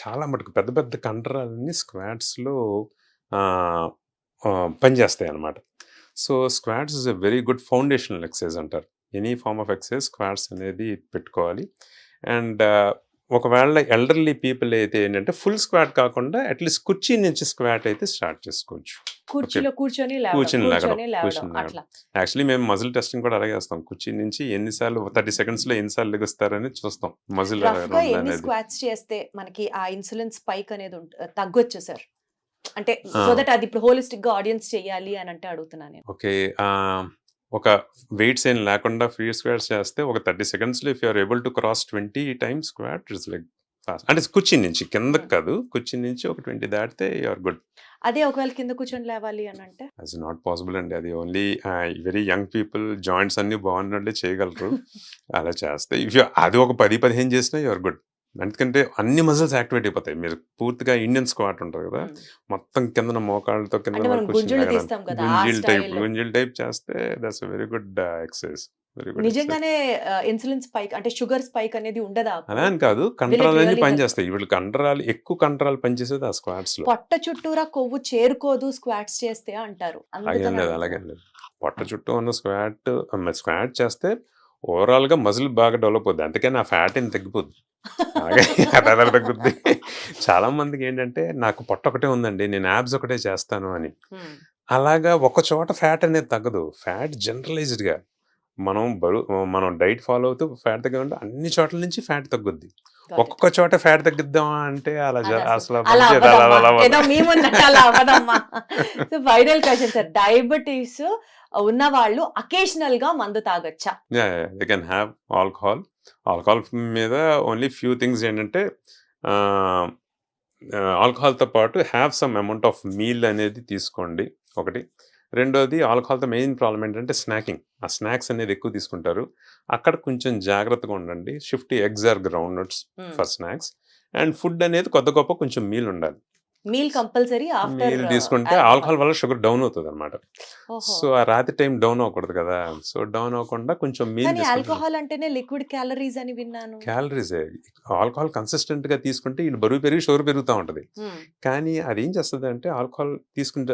చాలా మటుకు పెద్ద పెద్ద కండరాలన్నీ స్క్వాట్స్లో పనిచేస్తాయి అన్నమాట. So squats is a very good foundational exercise అంటారు. Any form of exercise squats అనేది పెట్టుకోవాలి. అండ్ ఒకవేళ ఎల్డర్లీ పీపుల్ అయితే ఏంటంటే ఫుల్ స్క్వాట్ కాకుండా అట్లీస్ట్ కుర్చీ నుంచి స్క్వాట్ అయితే స్టార్ట్ చేసుకోవచ్చు. కూర్చీలో కూర్చొని లేవడం. యాక్చువల్లీ మేము మజిల్ టెస్టింగ్ కూడా అలాగే చేస్తాం. కుర్చీ నుంచి ఎన్నిసార్లు 30 seconds లో ఎన్నిసార్లు లెగుస్తారని చూస్తాం. మజిల్ ఎన్ని స్క్వాట్స్ చేస్తే మనకి ఆ ఇన్సులిన్ స్పైక్ అనేది తగ్గొచ్చు సార్? అంటే సో దట్ అది ఇప్పుడు హోలిస్టిక్ గా ఆడియన్స్ చేయాలి అని అంటే అడుగుతున్నాను. ఓకే, ఒక వెయిట్స్ ఏం లేకుండా ఫ్రీ స్క్వాట్స్ చేస్తే ఒక 30 seconds లో if you are able to cross 20 times squat it's like fast. అంటే కుర్చీ నుంచి కిందకి కాదు, కుర్చీ నుంచి ఒక 20 దాటితే యు ఆర్ గుడ్. అదే ఒకవేళ కింద కూర్చొని లేవాలి అని అంటే అది నాట్ పాసిబుల్ అండి. అది only very young people, joints అన్ని బాగున్నట్లే చేయగలరు. అలా చేస్తే ఇఫ్ యు అది ఒక 10-15 చేసినా యు ఆర్ గుడ్. ఎందుకంటే అన్ని మజిల్స్ యాక్టివేట్ అయిపోతాయి. మీరు పూర్తిగా ఇండియన్ స్క్వాట్ ఉంటారు కదా, మొత్తం కింద మోకాళ్ళతో కింద గుంజిల్ టైప్ చేస్తే దట్స్ వెరీ గుడ్ ఎక్సర్సైజ్. నిజంగానే ఇన్సులిన్ స్పైక్ అంటే షుగర్ స్పైక్ అనేది ఉండదా? అలా అని కాదు, కండరాలు అన్ని పనిచేస్తాయి. వీళ్ళు కండరాలు ఎక్కువ కండరాలు పనిచేసేది ఆ స్క్వాట్స్ లో. పొట్ట చుట్టూరా కొవ్వు చేరుకోదు స్క్వాట్స్ చేస్తే అంటారు. అలాగే లేదు. పొట్ట చుట్టూ ఉన్న స్క్వాట్ చేస్తే ఓవరాల్ గా మజిల్ బాగా డెవలప్ అవుద్ది. అందుకని ఆ ఫ్యాట్ ఏం తగ్గిపోద్ది, అలాగే తగ్గుద్ది. చాలా మందికి ఏంటంటే నాకు పొట్ట ఒకటే ఉందండి, నేను యాబ్స్ ఒకటే చేస్తాను అని. అలాగా ఒక చోట ఫ్యాట్ అనేది తగ్గదు. ఫ్యాట్ జనరలైజ్డ్ గా మనం డైట్ ఫాలో అవుతూ ఫ్యాట్ తగ్గామంటే అన్ని చోట్ల నుంచి ఫ్యాట్ తగ్గుద్ది. Got it. ఒక్కొక్క చోట ఫ్యాట్ తగ్గిద్దామా అంటే అలా అది అసలు అలా పనిచేయదు. అలా అవ్వదమ్మా. అలా అవ్వదు. ఏదో మేమున్నట్టు అలా అవ్వదమ్మా. So final question sir, diabetes ఉన్న వాళ్ళు అకేషనల్ గా మందు తాగొచ్చా? దే కెన్ హ్యావ్ ఆల్కహాల్ మీద ఓన్లీ ఫ్యూ థింగ్స్ ఏంటంటే ఆల్కహాల్తో పాటు have some amount of meal అనేది తీసుకోండి ఒకటి. రెండోది ఆల్కహాల్తో మెయిన్ ప్రాబ్లం ఏంటంటే స్నాకింగ్. ఆ స్నాక్స్ అనేది ఎక్కువ తీసుకుంటారు. అక్కడ కొంచెం జాగ్రత్తగా ఉండండి. Shift eggs or groundnuts for snacks. And food అనేది కొద్ది గొప్ప కొంచెం మీల్ ఉండాలి. మీల్ కంపల్సరీ ఆఫ్టర్ మీల్ తీసుకుంటే ఆల్కహాల్ వల్ల షుగర్ డౌన్ అవుతుంది అనమాట. సో ఆ రాత్రి టైం డౌన్ అవ్వకూడదు కదా. సో డౌన్ అవ్వకుండా కొంచెం మీల్ కానీ తీసుకుంటే ఆల్కహాల్ అంటేనే లిక్విడ్ క్యాలరీస్ అని విన్నాను. క్యాలరీస్ ఆల్కహాల్ కన్సిస్టెంట్ గా తీసుకుంటే ఇది బరువు పెరిగి షుగర్ పెరుగుతూ ఉంటది. కానీ అది ఏం చేస్తుంది అంటే ఆల్కహాల్ తీసుకుంటే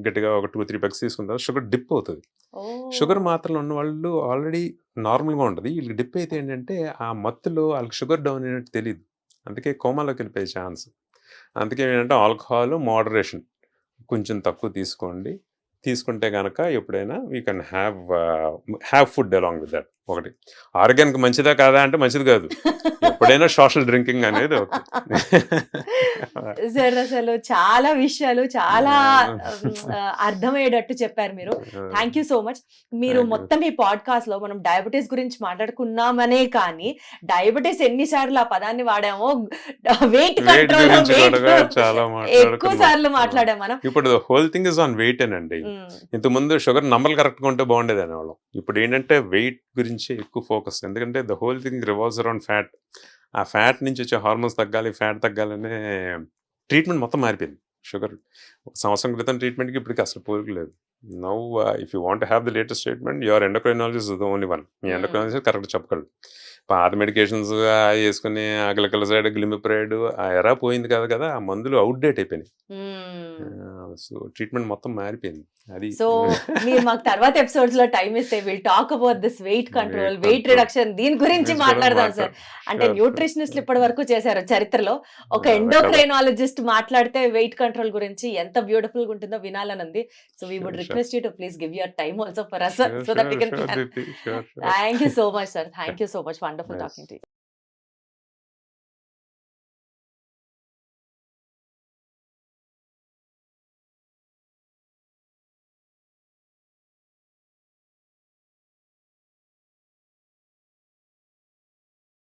గట్టిగా ఒక 2-3 పెగ్స్ తీసుకుంటారు, షుగర్ డిప్ అవుతుంది. షుగర్ మాత్రలు ఉన్న వాళ్ళు ఆల్రెడీ నార్మల్ గా ఉంటుంది. వీళ్ళకి డిప్ అయితే ఏంటంటే ఆ మత్తులో వాళ్ళకి షుగర్ డౌన్ అయినట్టు తెలియదు. అందుకే కోమాలోకి వెళ్ళిపోయే ఛాన్స్. అందుకే ఏంటంటే ఆల్కహాల్ మోడరేషన్ కొంచెం తక్కువ తీసుకోండి. తీసుకుంటే కనుక ఎప్పుడైనా you can have food along with that. ఒకటి ఆరోగ్యానికి మంచిదా కాదా అంటే మంచిది కాదు. ఎప్పుడైనా సోషల్ డ్రింకింగ్ అనేది ఓకే. సార్ అసలు చాలా విషయాలు చాలా అర్థమయ్యేటట్టు చెప్పారు మీరు. Thank you so much. మీరు Thank you. మొత్తం ఈ పాడ్కాస్ట్ లో మనం డయాబెటీస్ గురించి మాట్లాడుకున్నామనే కానీ డయాబెటీస్ ఎన్నిసార్లు ఆ పదాన్ని వాడామో, వెయిట్ వెయిట్ కంట్రోల్ గురించి కూడా చాలా ఎక్కువ సార్లు మాట్లాడాం మనం. ఇప్పుడు the whole thing is on weight అండి. ఇంత ముందు షుగర్ నంబర్లు కరెక్ట్గా ఉంటే బాగుండేది అనేవాళ్ళం. ఇప్పుడు ఏంటంటే వెయిట్ గురించి ఎక్కువ ఫోకస్. ఎందుకంటే the whole thing revolves around fat. ఆ ఫ్యాట్ నుంచి వచ్చే హార్మోన్స్ తగ్గాలి, ఫ్యాట్ తగ్గాలనే ట్రీట్మెంట్ మొత్తం మారిపోయింది. షుగర్ ఒక సంవత్సరం క్రితం ట్రీట్మెంట్కి ఇప్పటికి అసలు పోలికలేదు. Now if you want have the latest treatment your endocrinologist the only one. మీ ఎండోక్రైనాలజిస్ట్ కరెక్ట్ చెప్పగలడు. పాత మెడికేషన్స్ వేసుకుని అగ్లకలసైడ్, గ్లిమిప్రైడ్ ఆ ఎరా పోయింది కదా, ఆ మందులు అవుట్డేట్ అయిపోయినాయి. సో ట్రీట్మెంట్ మొత్తం మారిపోయింది. అది సో మీరు మాకు తర్వాత ఎపిసోడ్స్ లో టైం ఇస్తే will talk about this weight control, Weight weight control. Reduction, దీని గురించి మాట్లాడదాం సార్. అంటే Sure, న్యూట్రిషనిస్ట్ ఇప్పటి వరకు చేశారు చరిత్రలో. ఒక Yeah, ఎండోక్రైనాలజిస్ట్ మాట్లాడితే వెయిట్ కంట్రోల్ గురించి ఎంత బ్యూటిఫుల్ గా ఉంటుందో వినాలని ఉంది. So we would Sure, request you to please give your time also for us Sure, so that we sure, can sure, plan. Deepti, sure. Thank you so much sir. Thank you so much. Wonderful Nice. Talking to you.